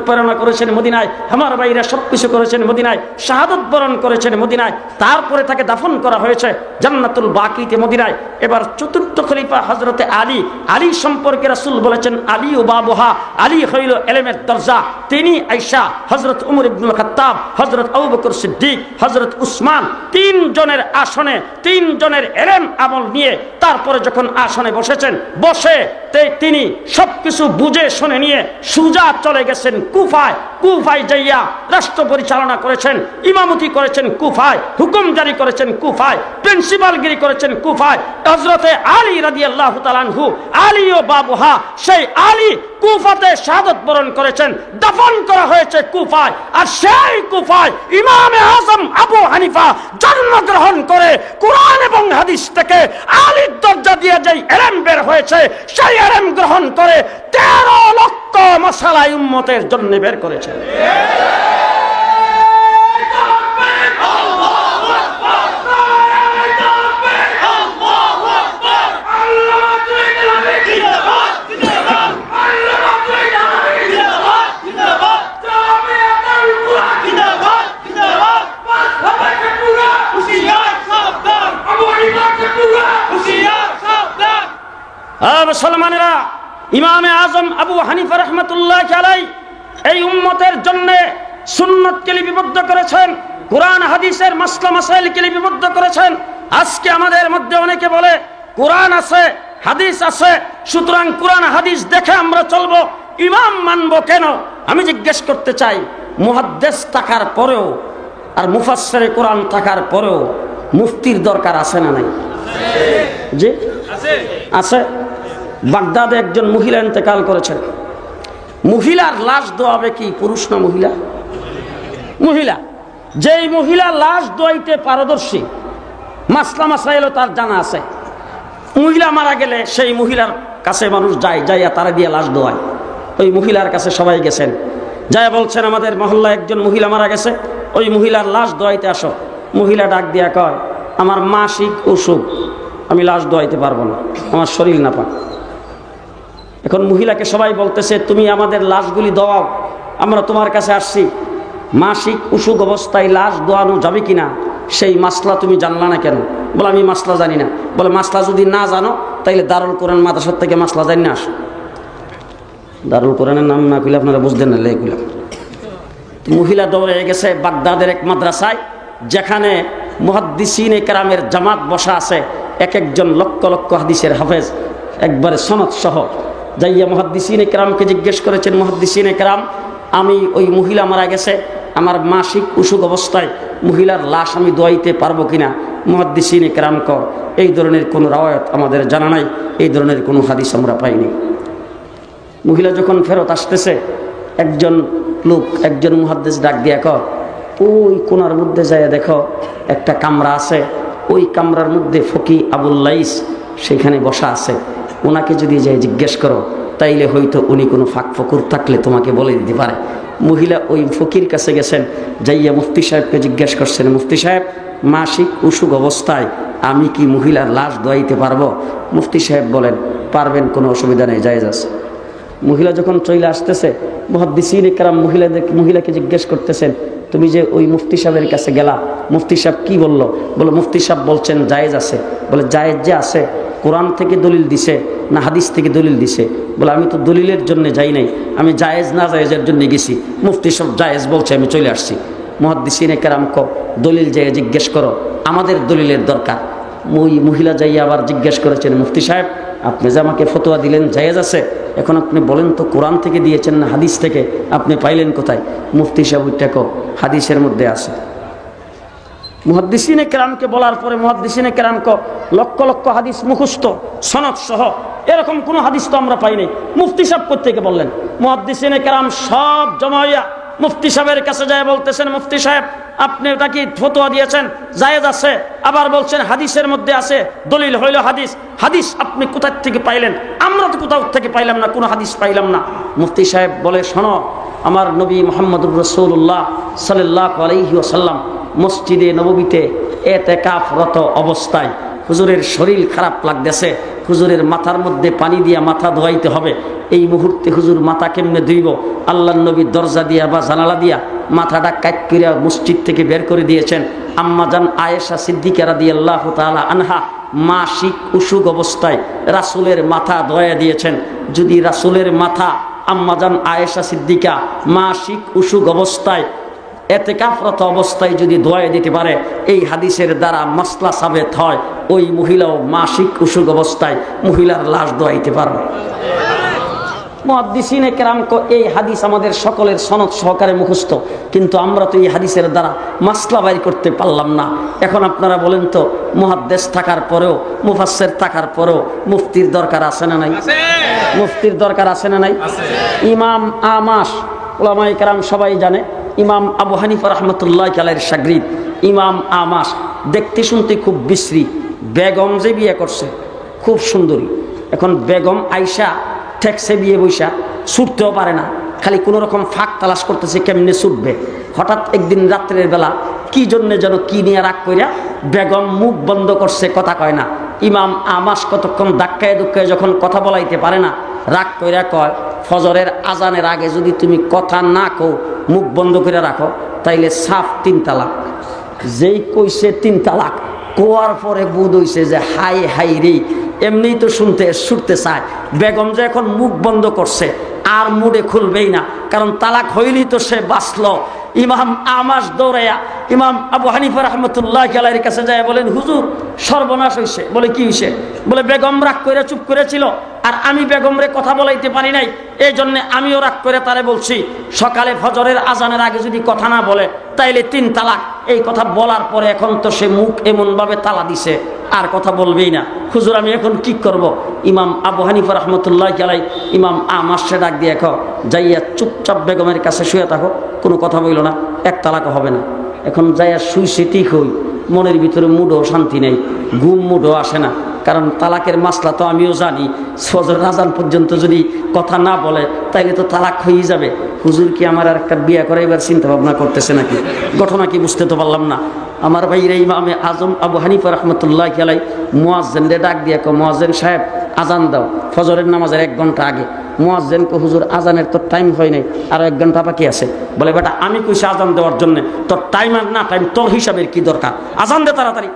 প্রেরণা করেছেন মদিনায়, আমার ভাইরা সবকিছু করেছেন মদিনায়, শাহাদাত বরণ করেছেন মদিনায়। তারপরে তাকে দাফন করা হয়েছে জান্নাতুল বাকিতে মদিনায়। এবার 4র্থ খলিফা হযরতে আলী। আলী সম্পর্কে রাসূল বলেছেন আলী ও বাবুহা, আলী হইল ইলমের দরজা। তিনি আয়েশা, হযরত ওমর ইবনুল খাত্তাব, হযরত আবু বকর সিদ্দিক, হযরত উসমান 3 জনের আসনে 3 জনের ইলম আমল নিয়ে তারপরে যখন আসনে বসেছেন, বসে তিনি সবকিছু বুঝে শুনে নিয়ে সুজা চলে গেছেন কুফায়। কুফায় যাইয়া রাষ্ট্র পরিচালনা করেছেন, ইমামতি করেছেন কুফায়, হুকুম জারি করেছেন কুফায়, প্রিন্সিপালগিরি করেছেন কুফায়। হযরতে আলী রাদিয়াল্লাহু তাআলা আনহু, আলী ও বাবুহা, সেই আলী কুফাতে শাহাদাত বরণ করেছেন, দাফন করা হয়েছে কুফায়। আর সেই কুফায় ইমামে আজম আবু হানিফা জন্মগ্রহণ করে কোরআন এবং হাদিস থেকে আলীর দরজা দিয়ে যেই ইলম বের হয়েছে, সেই ইলম গ্রহণ করে 13 লক্ষ মাসালা উম্মতের জন্য বের করেছেন। মুসলমানেরা, ইমামে আজম আবু হানিফা রাহমাতুল্লাহ আলাইহি এই উম্মতের জন্য সুন্নাতকে লিপিবদ্ধ করেছেন, কোরআন হাদিসের মাসলা মাসাইলকে লিপিবদ্ধ করেছেন। আজকে আমাদের মধ্যে অনেকে বলে কোরআন আছে, হাদিস আছে, সুতরাং কোরআন হাদিস দেখে আমরা চলবো, ইমাম মানবো কেন? আমি জিজ্ঞেস করতে চাই, মুহাদ্দিস থাকার পরেও আর মুফাসসিরে কোরআন থাকার পরেও মুফতির দরকার আছে না নাই? জি আছে। বাগদাদে একজন মহিলা ইন্তেকাল করেছেন। মহিলার লাশ দোয়াবে কি পুরুষ না মহিলা? মহিলা। যেই মহিলা লাশ দোয়াইতে পারদর্শী, মাসলা মাসাইলও তার জানা আছে, মহিলা মারা গেলে সেই মহিলার কাছে মানুষ যায়, যাইয়া তারা দিয়ে লাশ দোয়ায়। ওই মহিলার কাছে সবাই গেছেন, যায় বলছেন আমাদের মহল্লায় একজন মহিলা মারা গেছে, ওই মহিলার লাশ দোয়াইতে আসো। মহিলা ডাক দিয়া কয় আমার মাসিক অসুখ, আমি লাশ দোয়াইতে পারবো না, আমার শরীর না পাক। এখন মহিলাকে সবাই বলতেছে তুমি আমাদের লাশগুলি দোয়াও, আমরা তোমার কাছে আসছি, মাসিক অসুখ অবস্থায় লাশ দোয়ানো যাবে কিনা সেই মাসলা তুমি জানলা না কেন? বলে আমি মাসলা জানি না। বলে মাসলা যদি না জানো তাইলে দারুল কোরআন মাদ্রাসার থেকে মাসলা জানি না আসো। দারুল কোরআনের নাম না কইলে আপনারা বুঝতেন না এগুলো। মহিলা দৌড়ে গেছে বাগদাদের এক মাদ্রাসায়, যেখানে মুহাদ্দিসিনে কেরামের জামাত বসা আছে, এক একজন লক্ষ লক্ষ হাদিসের হাফেজ, একবারে সনদ সহ। যাইয়া মুহাদ্দিসিনে কেরামকে জিজ্ঞেস করেছেন, মুহাদ্দিসিনে কেরাম আমি ওই মহিলা মারা গেছে, আমার মাসিক অসুখ অবস্থায় মহিলার লাশ আমি দোয়াইতে পারবো কিনা? মুহাদ্দিসিনে কেরাম কর এই ধরনের কোনো রাওয়ায়াত আমাদের জানা নাই, এই ধরনের কোনো হাদিস আমরা পাইনি। মহিলা যখন ফেরত আসতেছে, একজন লোক, একজন মুহাদ্দিস ডাক দিয়া কর ওই কোনার মধ্যে যায় দেখো একটা কামরা আছে, ওই কামরার মধ্যে ফকি আবুল লাইস সেখানে বসা আছে, ওনাকে যদি যাই জিজ্ঞেস করো তাইলে হয়তো উনি কোনো ফাঁক ফকুর থাকলে তোমাকে বলে দিতে পারে। মহিলা ওই ফকির কাছে গেছেন, যাইয়া মুফতি সাহেবকে জিজ্ঞেস করছেন, মুফতি সাহেব মাসিক অসুখ অবস্থায় আমি কি মহিলার লাশ দোয়াইতে পারবো? মুফতি সাহেব বলেন পারবেন, কোনো অসুবিধা নেই, জায়েজ আছে। মহিলা যখন চলে আসতেছে, মুহাদ্দিসিনে কেরাম মহিলাকে জিজ্ঞেস করতেছেন, তুমি যে ওই মুফতি সাহেবের কাছে গেলা, মুফতি সাহেব কি বললো? বলে মুফতি সাহেব বলছেন জায়েজ আছে। বলে জায়েজ যে আছে, কোরআন থেকে দলিল দিছে না হাদিস থেকে দলিল দিছে? বলে আমি তো দলিলের জন্য যাই নাই, আমি জায়েজ না জায়েজের জন্য গেছি। মুফতি সাহেব জায়েজ বলছে, আমি চলে আসছি। মুহাদ্দিসিনে কেরাম দলিল যেয়ে জিজ্ঞেস করো, আমাদের দলিলের দরকার। ওই মহিলা যাইয়া আবার জিজ্ঞেস করেছেন, মুফতি সাহেব আপনি যে আমাকে ফতোয়া দিলেন জায়েজ আছে, এখন আপনি বলেন তো কোরআন থেকে দিয়েছেন না হাদিস থেকে? আপনি পাইলেন কোথায়? মুফতি সাহেব ওইটাকে হাদিসের মধ্যে আছে। মুহাদ্দিসিনে কেরামকে বলার পরে মুহাদ্দিসিনে কেরামকে লক্ষ লক্ষ হাদিস মুখস্থ সনদ সহ এরকম কোনো হাদিস তো আমরা পাইনি। মুফতি সাহেব কোত্থেকে বললেন? মুহাদ্দিসিনে কেরাম সব জমাইয়া মুফতি সাহেবের কাছে যায় বলতেছেন, মুফতি সাহেব আপনি ওটা কি ফতোয়া দিয়েছেন জায়েজ আছে, আবার বলছেন হাদিসের মধ্যে আছে, দলিল হইল হাদিস। হাদিস আপনি কোথা থেকে পাইলেন? আমরা তো কোথাও থেকে পাইলাম না, কোনো হাদিস পাইলাম না। মুফতি সাহেব বলে, শোনো, আমার নবী মুহাম্মদুর রাসূলুল্লাহ সাল্লাল্লাহু আলাইহি ওয়াসাল্লাম মসজিদে নববীতে ইতিকাফরত অবস্থায় হুজুরের শরীর খারাপ লাগতেছে, হুজুরের মাথার মধ্যে পানি দিয়া মাথা ধোয়াইতে হবে। এই মুহূর্তে হুজুর মাথা কেমনে ধুইব? আল্লাহর নবী দরজা দিয়া বা জানালা দিয়া মাথাটা কাট করিয়া মসজিদ থেকে বের করে দিয়েছেন। আম্মাজান আয়েশা সিদ্দিকা রাদিয়াল্লাহু তাআলা আনহা মাসিক অসুখ অবস্থায় রাসূলের মাথা ধোয়া দিয়েছেন। যদি রাসূলের মাথা আম্মাজান আয়েশা সিদ্দিকা মাসিক অসুখ অবস্থায় ইতিকাফরত অবস্থায় যদি ধোয়া দিতে পারে, এই হাদিসের দ্বারা মাসলা সাবেত হয় ওই মহিলাও মাসিক অসুখ অবস্থায় মহিলার লাশ ধোয়াইতে পারবে। মুহাদ্দিসিনে কেরাম এই হাদিস আমাদের সকলের সনদ সহকারে মুখস্থ, কিন্তু আমরা তো এই হাদিসের দ্বারা মাসলা বাইর করতে পারলাম না। এখন আপনারা বলেন তো, মুহাদ্দিস থাকার পরেও মুফাসসির থাকার পরেও মুফতির দরকার আছে না নাই? মুফতির দরকার আছে না নাই? ইমাম আমাশ উলামায়ে কেরাম সবাই জানে, ইমাম আবু হানিফা রাহমাতুল্লাহ আলাইহির শাগরিদ ইমাম আমাশ দেখতে শুনতে খুব বিশ্রী। বেগম যে বিয়ে করছে খুব সুন্দরী। এখন বেগম আয়েশা ঠেকসে বিয়ে বৈশা ছুটতেও পারে না, খালি কোনো রকম ফাঁক তালাশ করতেছে কেমনে ছুটবে। হঠাৎ একদিন রাত্রের বেলা কি জন্য যেন কি নিয়ে রাগ কইরা বেগম মুখ বন্ধ করছে, কথা কয় না। ইমাম আমাশ কতক্ষণ ধাক্কায় ধুক্কায় যখন কথা বলাইতে পারে না, রাগ কইরা কয়, ফজরের আজানের আগে যদি তুমি কথা না কও, মুখ বন্ধ করে রাখো, তাইলে সাফ 3 তালাক। যেই কইছে 3 তালাক, কোয়ার পরে বুধ হইছে যে হাই হাই রে, এমনিই তো ছুটতে চায়। বেগম যে এখন মুখ বন্ধ করছে, আর মুডে খুলবেই না, কারণ তালাক হইলেই তো সে বাঁচলো। ইমাম আমাশ দৌড়াইয়া ইমাম আবু হানিফা রাহমাতুল্লাহ আলাইহির কাছে যায় বলেন, হুজুর সর্বনাশ হইছে। বলে কি হইছে? বলে বেগম রাগ করে চুপ করেছিল, আর আমি বেগমরে কথা বলাইতে পারি নাই, এই জন্য আমিও রাগ করে তারে বলছি সকালে ফজরের আজানের আগে যদি কথা না বলে তাইলে 3 তালাক। এই কথা বলার পরে এখন তো সে মুখ এমন ভাবে তালা দিছে, আর কথা বলবেই না। হুজুর আমি এখন কি করব? ইমাম আবু হানিফা রাহমাতুল্লাহ আলাইহি ইমাম আমাশে ডাক দিয়ে যাইয়া চুপচাপ বেগমের কাছে শুয়ে থাকো, কোনো কথা বইল না, 1 তালাকও হবে না। এখন যাইয়া শুইছে ঠিক হই, মনের ভিতরে মুডও শান্তি নেই, ঘুম মুডও আসে না, কারণ তালাকের মাসলা তো আমিও জানি। ফজরের আজান পর্যন্ত যদি কথা না বলে তাইলে তো তালাক হয়ে যাবে। হুজুর কি আমার আর একটা বিয়ে করে এবার চিন্তা ভাবনা করতেছে নাকি? ঘটনা কি বুঝতে তো পারলাম না। আমার ভাইরা ইমামে আজম আবু হানিফা রাহমাতুল্লাহ আলাইহি মুয়াজ্জিনরে ডাক দিয়ে মুয়াজ্জিন সাহেব আজান দাও, ফজরের নামাজের 1 ঘন্টা আগে। মুয়াজ্জিন কো, হুজুর আজানের তো টাইম হয় নাই, আর 1 ঘন্টা বাকি আছে। বলে বেটা আমি কইছি আজান দেওয়ার জন্য, তোর টাইম আর না টাইম তোর হিসাবের কি দরকার? আজান দে তাড়াতাড়ি।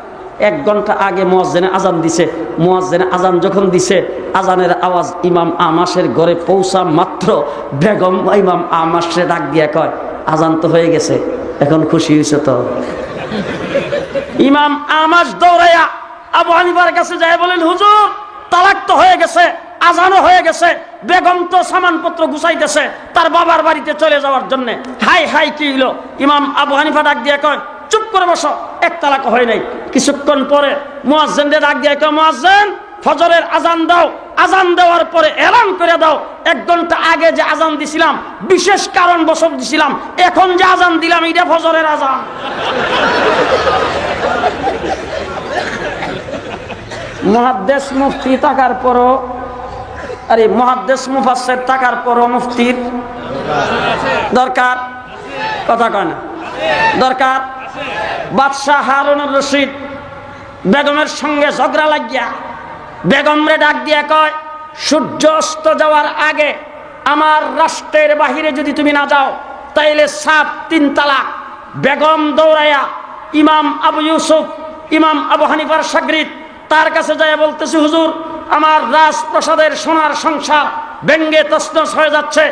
1 ঘন্টা আগে মুয়াজ্জিনে আজান দিছে। মুয়াজ্জিনে আজান যখন দিছে, আজানের আওয়াজ ইমাম আমাশের ঘরে পৌঁছা মাত্র বেগম ইমাম আমাশে ডাক দিয়া কয়, আজান তো হয়ে গেছে, এখন খুশি হইছে তো? ইমাম আমাশ দৌড়াইয়া আবু হানিফার কাছে যায় বলেন, হুজুর তালাক তো হয়ে গেছে, আজানও হয়ে গেছে, বেগম তো সামানপত্র গুছাইতেছে তার বাবার বাড়িতে চলে যাওয়ার জন্য। হাই হাই কি হইল? ইমাম আবু হানিফা ডাক দিয়ে কয়, চুপ করে বসো, 1 তালাক হয় নাই। কিছুক্ষণ পরে মুয়াজ্জিনকে ডাক দিয়ে কয়, মুয়াজ্জিন ফজরের আজান দাও। আজান দেওয়ার পরে এলান করে দাও, 1 ঘন্টা আগে যে আজান দিছিলাম বিশেষ কারণ বশত দিছিলাম, এখন যে আজান দিলাম এটা ফজরের আজান। মুহাদ্দিস মুফতি থাকার পরও, আরে মুহাদ্দিস মুফাসসির থাকার পরও মুফতির দরকার, কথা কয় না? দরকার। বাদশাহ হারুনুর রশিদ বেগমের সঙ্গে ঝগড়া লাগিয়া বেগমরে ডাক দিয়া কয়, সূর্য অস্ত যাওয়ার আগে আমার রাষ্ট্রের বাহিরে যদি তুমি না যাও তাইলে 7 তালাক। বেগম দৌড়াইয়া ইমাম আবু ইউসুফ, ইমাম আবু হানিফার শাগরিদ, তার কাছে যায় বলতেছে, হুজুর আমার রাজপ্রাসাদের সোনার সংসার ভেঙ্গে তছনছ হয়ে যাচ্ছে,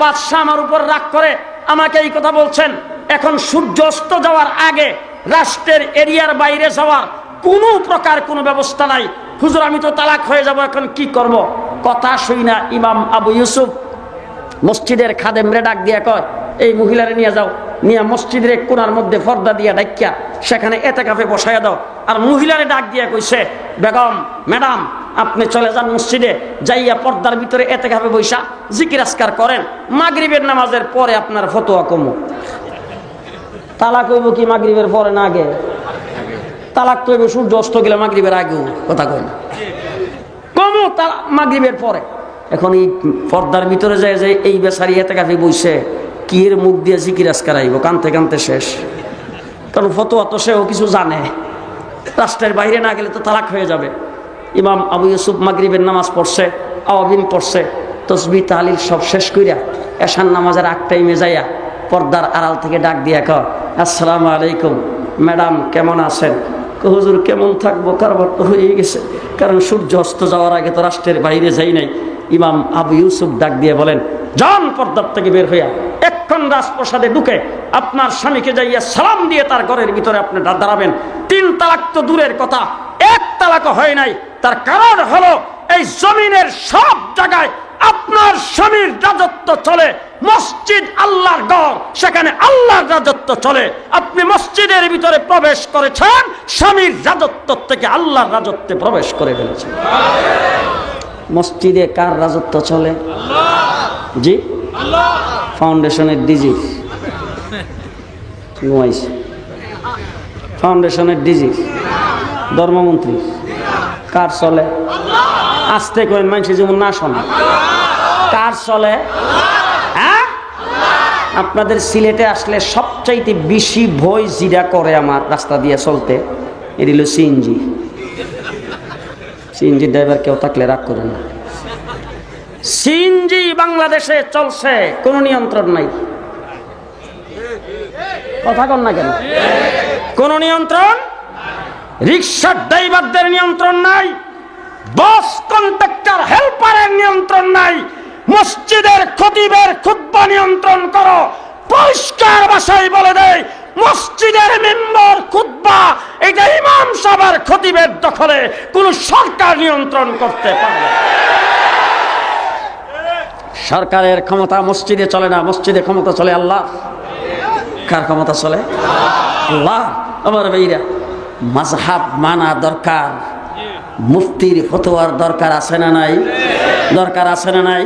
বাদশাহ আমার উপর রাগ করে আমাকে এই কথা বলছেন, এখন সূর্য অস্ত যাওয়ার আগে রাষ্ট্রের এরিয়ার বাইরে যাওয়ার কোনো প্রকার কোনো ব্যবস্থা নাই, হুজুর আমি তো তালাক হয়ে যাব, এখন কি করব? কথা শুই না ইমাম আবু ইউসুফ মসজিদের খাদেমরে ডাক দিয়া কয়, এই মহিলারে নিয়ে যাও, নিয়ে মসজিদের এক কোণার মধ্যে পর্দা দিয়া ডাকিয়া সেখানে এতেকাফে বসাইয়া দাও। আর মহিলারে ডাক দিয়া কইছে, বেগম ম্যাডাম আপনি চলে যান মসজিদে, যাইয়া পর্দার ভিতরে এতেকাফে বৈশা জিকির আজকার করেন, মাগরিবের নামাজের পরে আপনার ফতোয়া কমু। তালাক হইব কি মাগরিবের পরে না আগে? তালাক তো হইব সূর্য অস্ত গেলে মাগরিবের আগেও, কথা কয় না, কমু তালাক মাগরিবের পরে। এখন এই পর্দার ভিতরে যায় যে এই বেচারি এতেকাফে বইছে, কি এর মুখ দিয়ে জিকির আজকার আইব, কানতে কানতে শেষ। কারণ ফতোয়া তো সেও কিছু জানে, রাষ্ট্রের বাইরে না গেলে তো তালাক হয়ে যাবে। ইমাম আবু ইউসুফ মাগরিবের নামাজ পড়ছে, আওয়াবিন পড়ছে, তসবিহ তাহলিল সব শেষ কইরা এশার নামাজের আগ টাইমে যাইয়া পর্দার আড়াল থেকে ডাক দিয়া কয়, আসসালামু আলাইকুম ম্যাডাম কেমন আছেন? হুজুর কেমন থাকবো, কারবার তো হয়ে গেছে, কারণ সূর্য অস্ত যাওয়ার আগে তো রাষ্ট্রের বাইরে যাই নাই। ইমাম আবু ইউসুফ ডাক দিয়ে বলেন, যান পর্দার থেকে বের হইয়া এক্ষণ রাজপ্রাসাদে ঢুকে আপনার স্বামীকে যাইয়া সালাম দিয়ে তার ঘরের ভিতরে আপনি দাঁড়াবেন। 3 তালাক তো দূরের কথা, 1 তালাকও হয় নাই। তার কারণ হলো এই জমিনের সব জায়গায় আপনার স্বামীর রাজত্ব চলে, মসজিদ আল্লাহর ঘর, সেখানে আল্লাহর রাজত্ব চলে। আপনি মসজিদের ভিতরে প্রবেশ করেছেন, স্বামীর রাজত্ব থেকে আল্লাহর রাজত্বে প্রবেশ করে ফেলেছেন। মসজিদে কার রাজত্ব চলে? জি, ফাউন্ডেশনের ডিজি, ফাউন্ডেশনের ডিজি, ধর্মমন্ত্রী, কার চলে? আস্তে করেন, মানুষ যেমন না শোনে। কার চলে? হ্যাঁ, আপনাদের সিলেটে আসলে সবচাইতে বেশি ভয় জিরা করে আমার রাস্তা দিয়ে চলতে, এটি হলো সিএনজি। সিএনজি ড্রাইভার কেউ থাকলে রাগ করেন না। সিএনজি বাংলাদেশে চলছে, কোনো নিয়ন্ত্রণ নাই। কথা কন না কেন? কোন নিয়ন্ত্রণ? রিক্সার ড্রাইভারদের নিয়ন্ত্রণ নাই, বাস কন্ট্রাক্টর হেল্পারের নিয়ন্ত্রণ নাই, মসজিদের খতিবের খুতবা নিয়ন্ত্রণ করো। পরিষ্কার ভাষায় বলে দেয়, মসজিদের মেম্বার খুতবা এটা ইমাম সাহেবের খতিবের দখলে, কোন সরকার নিয়ন্ত্রণ করতে পারে না। সরকারের ক্ষমতা মসজিদে চলে না, মসজিদে ক্ষমতা চলে আল্লাহ। কার ক্ষমতা চলে? আল্লাহ। আমার ভাইরা, মাযহাব মানা দরকার, মুফতির ফতোয়ার দরকার আছে না নাই? দরকার আছে না নাই?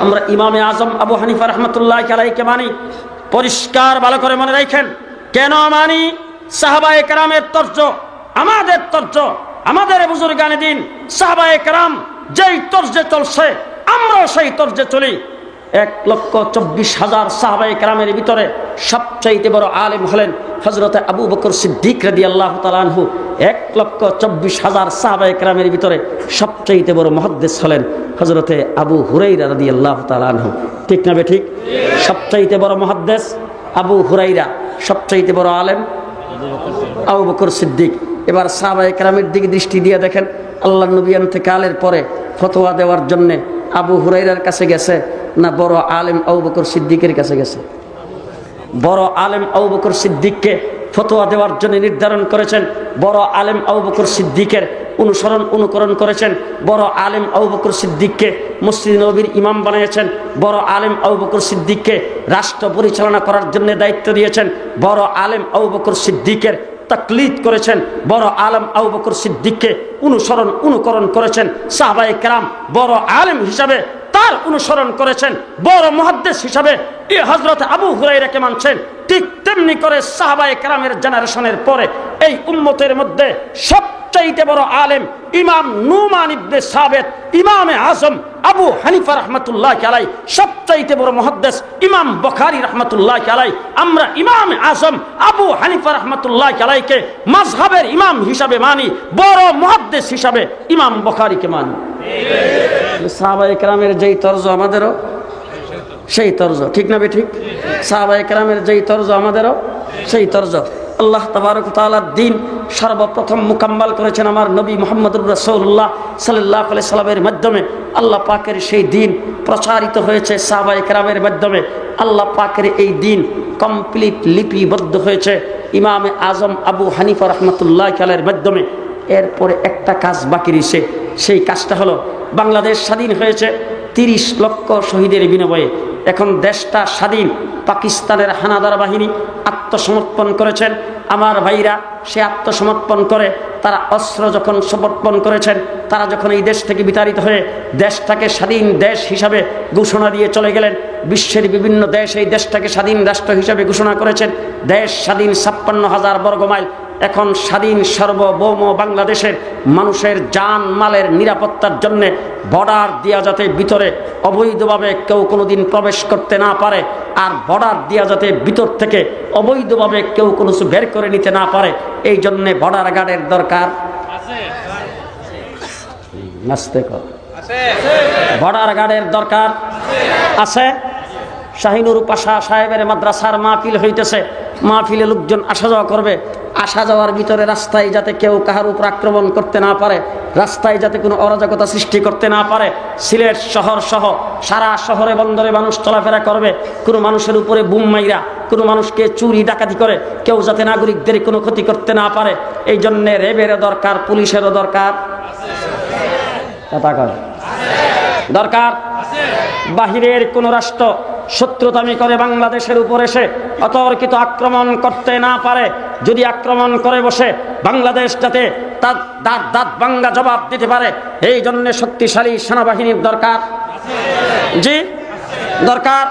আমরা ইমামে আজম আবু হানিফা রাহমাতুল্লাহি আলাইহিকে মানি, পরিষ্কার ভালো করে মনে রাখেন। কেন মানি? সাহাবায়ে কেরামের তর্জ আমাদের তর্জ, আমাদের বুজুর্গানে দিন সাহাবায়ে কেরাম যেই তর্জে চলছে আমরাও সেই তর্জে চলি। 1,24,000 সাহাবায়ে কেরামের ভিতরে সবচাইতে বড় আলেম হলেন হযরতে আবু বকর সিদ্দিক রাদিয়াল্লাহু তাআলা আনহু। 1,24,000 সাহাবায়ে কেরামের ভিতরে সবচাইতে বড় মুহাদ্দিস হলেন হযরতে আবু হুরায়রা রাদিয়াল্লাহু তাআলা আনহু। ঠিক না বেঠিক? সবচাইতে বড় মুহাদ্দিস আবু হুরায়রা, সবচাইতে বড় আলেম আবু বকর সিদ্দিক। এবার সাহাবায়ে কেরামের দিকে দৃষ্টি দিয়ে দেখেন, আল্লাহর নবী ইন্তেকালের পরে ফতোয়া দেওয়ার জন্য আবু হুরায়রার কাছে গেছে না বড় আলেম আবু বকর সিদ্দিকের কাছে গেছে? বড় আলেম আবু বকর সিদ্দিককে ফতোয়া দেওয়ার জন্য নির্ধারণ করেছেন, বড় আলেম আবু বকর সিদ্দিকের অনুকরণ করেছেন, বড় আলেম আবু বকর সিদ্দিককে মসজিদ নববীর ইমাম বানিয়েছেন, বড় আলেম আবু বকর সিদ্দিককে রাষ্ট্র পরিচালনা করার জন্য দায়িত্ব দিয়েছেন, বড় আলেম আবু বকর সিদ্দিকের তাকলিদ করেছেন, বড় আলেম আবু বকর সিদ্দিককে অনুকরণ করেছেন। সাহাবায়ে কেরাম বড় আলেম হিসাবে তার অনুসরণ করেছেন, বড় মুহাদ্দিস হিসাবে এই হযরত আবু হুরায়রাকে মানছেন। ঠিক তেমনি করে সাহাবায়ে কেরামের জেনারেশনের পরে এই উম্মতের মধ্যে সবচাইতে বড় আলেম ইমাম নুমান ইবনে সাবিত, ইমামে আজম আবু হানিফা রাহমাতুল্লাহি আলাইহি, সবচাইতে বড় মুহাদ্দিস ইমাম বুখারী রাহমাতুল্লাহি আলাইহি। আমরা ইমামে আজম আবু হানিফা রাহমাতুল্লাহি আলাইহিকে মাযহাবের ইমাম হিসাবে মানি, বড় মুহাদ্দিস হিসাবে ইমাম বুখারীকে মানি। সাহাবায়ে কেরামের যেই তর্জ আমাদেরও, সেই তর্জ, ঠিক না বে ঠিক? সাহাবায়ে কেরামের যেই তর্জ আমাদেরও সেই তর্জ। আল্লাহ তাবারক ওয়া তাআলার দ্বীন সর্বপ্রথম মুকাম্মাল করেছেন আমার নবী মুহাম্মদুর রাসূলুল্লাহ সাল্লাল্লাহু আলাইহি সাল্লামের মাধ্যমে। আল্লাহ পাকের সেই দ্বীন প্রচারিত হয়েছে সাহাবায়ে কেরামের মাধ্যমে। আল্লাহ পাকের এই দ্বীন কমপ্লিট লিপিবদ্ধ হয়েছে ইমামে আজম আবু হানিফা রাহমাতুল্লাহি আলাইহির মাধ্যমে। এরপরে একটা কাজ বাকি রয়েছে, সেই কাজটা হলো বাংলাদেশ স্বাধীন হয়েছে 30 লক্ষ শহীদের বিনিময়ে। এখন দেশটা স্বাধীন, পাকিস্তানের হানাদার বাহিনী আত্মসমর্পণ করেছেন। আমার ভাইরা সে আত্মসমর্পণ করে তারা অস্ত্র যখন সমর্পণ করেছেন, তারা যখন এই দেশ থেকে বিতাড়িত হয়ে দেশটাকে স্বাধীন দেশ হিসাবে ঘোষণা দিয়ে চলে গেলেন, বিশ্বের বিভিন্ন দেশ এই দেশটাকে স্বাধীন রাষ্ট্র হিসাবে ঘোষণা করেছেন। দেশ স্বাধীন 56,000 বর্গমাইল। এখন স্বাধীন সার্বভৌম বাংলাদেশের মানুষের জান মালের নিরাপত্তার জন্য বর্ডার দিয়া যাতে ভিতরে অবৈধভাবে কেউ কোনোদিন প্রবেশ করতে না পারে, আর বর্ডার দিয়া যাতে ভিতর থেকে অবৈধভাবে কেউ কোনো কিছু বের করে নিতে না পারে, এই জন্যে বর্ডার গার্ডের দরকার বর্ডার গার্ডের দরকার আছে। শাহিনুর পাশা সাহেবের মাদ্রাসার মাহফিল হইতেছে, মাহফিলে লোকজন আসা যাওয়া করবে, আসা যাওয়ার ভিতরে রাস্তায় যাতে কেউ কাহার উপর আক্রমণ করতে না পারে, রাস্তায় যাতে কোনো অরাজকতা সৃষ্টি করতে না পারে। সিলেট শহর সহ সারা শহরে বন্দরে মানুষ চলাফেরা করবে, কোনো মানুষের উপরে বুম মাইরা কোনো মানুষকে চুরি ডাকাতি করে কেউ যাতে নাগরিকদের কোনো ক্ষতি করতে না পারে, এই জন্যে র্যাবেরও দরকার, পুলিশেরও দরকার দরকার। বাহিরের কোন রাষ্ট্র শত্রুতামি করে বাংলাদেশের উপর এসে অতর্কিত আক্রমণ করতে না পারে। যদি আক্রমণ করে বসে, বাংলাদেশ যাতে তার দাঁত ভাঙ্গা জবাব দিতে পারে, এই জন্য শক্তিশালী সেনাবাহিনীর দরকার। জি দরকার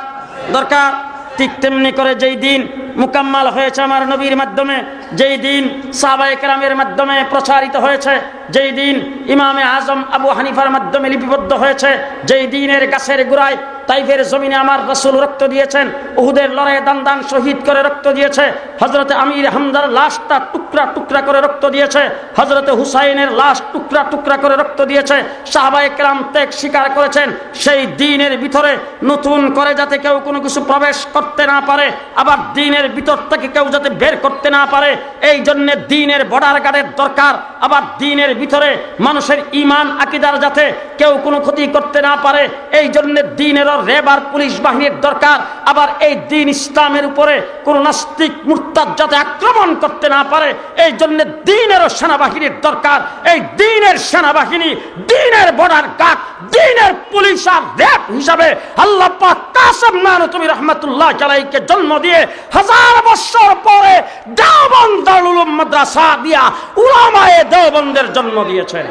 দরকার। ঠিক তেমনি করে যেই দিন মুকাম্মাল হয়েছে আমার নবীর মাধ্যমে, যেই দিন সাহাবায়ে কেরামের মাধ্যমে প্রচারিত হয়েছে, যেই দিন ইমামে আজম আবু হানিফার মাধ্যমে লিপিবদ্ধ হয়েছে, যেই দিনের গাছের গোড়ায় তাইফের জমিনে আমার রাসূল রক্ত দিয়েছেন, উহুদের লড়াইয়ে দান দান শহীদ করে রক্ত দিয়েছে, হযরতে আমির হামজার লাশটা টুকরা টুকরা করে রক্ত দিয়েছে, হযরতে হুসাইনের লাশ টুকরা টুকরা করে রক্ত দিয়েছে, সাহাবায়ে কেরাম ত্যাগ স্বীকার করেছেন। সেই দ্বীনের ভিতরে নতুন করে যাতে কেউ কোনো কিছু প্রবেশ করতে না পারে, আবার দ্বীনের ভিতর থেকে কেউ যাতে বের করতে না পারে, এই জন্য দ্বীনের বর্ডার গার্ডের দরকার। আবার দ্বীনের ভিতরে মানুষের ঈমান আকীদার যাতে কেউ কোনো ক্ষতি করতে না পারে, এই জন্য দ্বীনের র্যাব আর পুলিশ বাহিনীর দরকার। আবার এই দ্বীন ইসলামের উপরে কোন নাস্তিক মুরতাদ যাতে আক্রমণ করতে না পারে, এই জন্য দ্বীনেরও সেনাবাহিনীর দরকার। এই দ্বীনের সেনাবাহিনী, দ্বীনের বর্ডার গার্ড, দ্বীনের পুলিশ আর র্যাব হিসাবে আল্লাহ পাক কাসেম নানতুবি রাহমাতুল্লাহ আলাইহিকে জন্ম দিয়ে 1000 বছর পরে দেওবন্দ দারুল উলুম মাদ্রাসা দিয়া উলামায়ে দেওবন্দের জন্ম দিয়েছেন।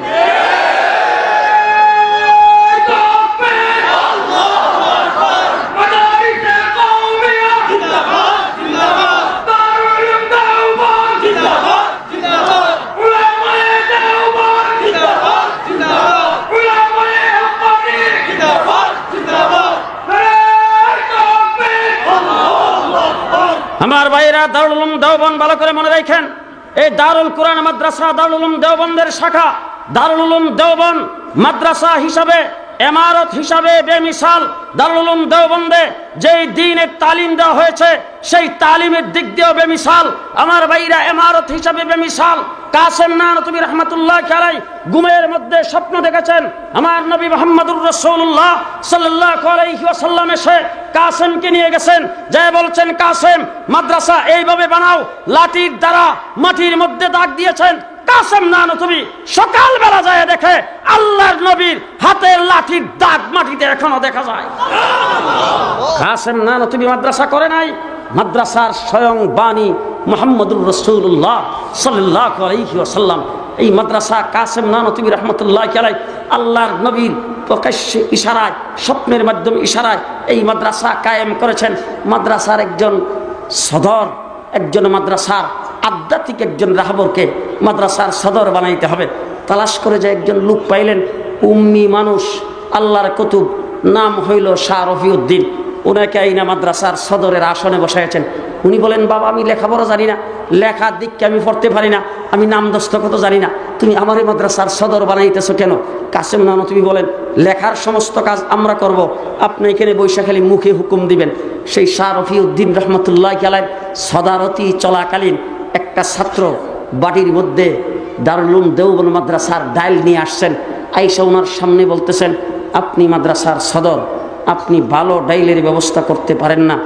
আমার ভাইরা, দারুল উলুম দেওবন্দ ভালো করে মনে রাখেন, এই দারুল কুরআন মাদ্রাসা দারুল উলুম দেওবন্দের শাখা। দারুল উলুম দেওবন্দ মাদ্রাসা হিসাবে, ইমারত হিসাবে বেমিসাল। দারুল উলুম দেওবন্দে যেই দ্বীনের তালিম দেওয়া হয়েছে, সেই তালিমের দিক দিয়েও বেমিসাল। আমার ভাইরা, ইমারত হিসাবে বেমিসাল। কাসেম নানতুবি রাহমাতুল্লাহ আলাইহি ঘুমের মধ্যে স্বপ্ন দেখেছেন আমার নবী মুহাম্মদুর রাসূলুল্লাহ সাল্লাল্লাহু আলাইহি ওয়াসাল্লাম এসে কাসেমকে নিয়ে গেছেন, যায় বলছেন, কাসেম মাদ্রাসা এইভাবে বানাও। লাঠির দ্বারা মাটির মধ্যে দাগ দিয়েছেন। কাসেম নানতুবি সকালবেলা যায় দেখে আল্লাহর নবীর হাতের লাঠির দাগ মাটিতে এখনো দেখা যায়। কাসেম নানতুবি মাদ্রাসা করে নাই, মাদ্রাসার স্বয়ং বাণী মুহাম্মদুর রাসূলুল্লাহ সাল্লাল্লাহু আলাইহি ওয়াসাল্লাম। এই মাদ্রাসা কাসেম নানতুবি রাহমাতুল্লাহ আলাইহি আল্লাহর নবীর প্রকাশ্যে ইশারায়, স্বপ্নের মাধ্যমে ইশারায় এই মাদ্রাসা কায়েম করেছেন। মাদ্রাসার একজন সদর, একজন মাদ্রাসার আধ্যাত্মিক একজন রাহবরকে মাদ্রাসার সদর বানাইতে হবে। তালাশ করে যে একজন লোক পাইলেন, উম্মি মানুষ, আল্লাহর কুতুব, নাম হইল শাহ রফিউদ্দিন। ওনাকে আইনা মাদ্রাসার সদরের আসনে বসাইছেন। উনি বলেন, বাবা আমি লেখাপড়া জানি না, লেখার দিককে আমি পড়তে পারি না, আমি নাম দস্তখত জানি না, তুমি আমার এই মাদ্রাসার সদর বানাইতেছো কেন? কাসেম নানতুবি বলেন, লেখার সমস্ত কাজ আমরা করব, আপনি এখানে বৈশা খালি মুখে হুকুম দিবেন। সেই শাহ রফিউদ্দিন রহমতুল্লাহ আলাইহি সদারতি চলাকালীন একটা ছাত্র বাটির মধ্যে দারুল উলুম দেওবন্দ মাদ্রাসার ডাইল নিয়ে আসছেন। আইসা ওনার সামনে বলতেছেন, আপনি মাদ্রাসার সদর, আপনি ভালো ডাইলের ব্যবস্থা করতে পারেন না,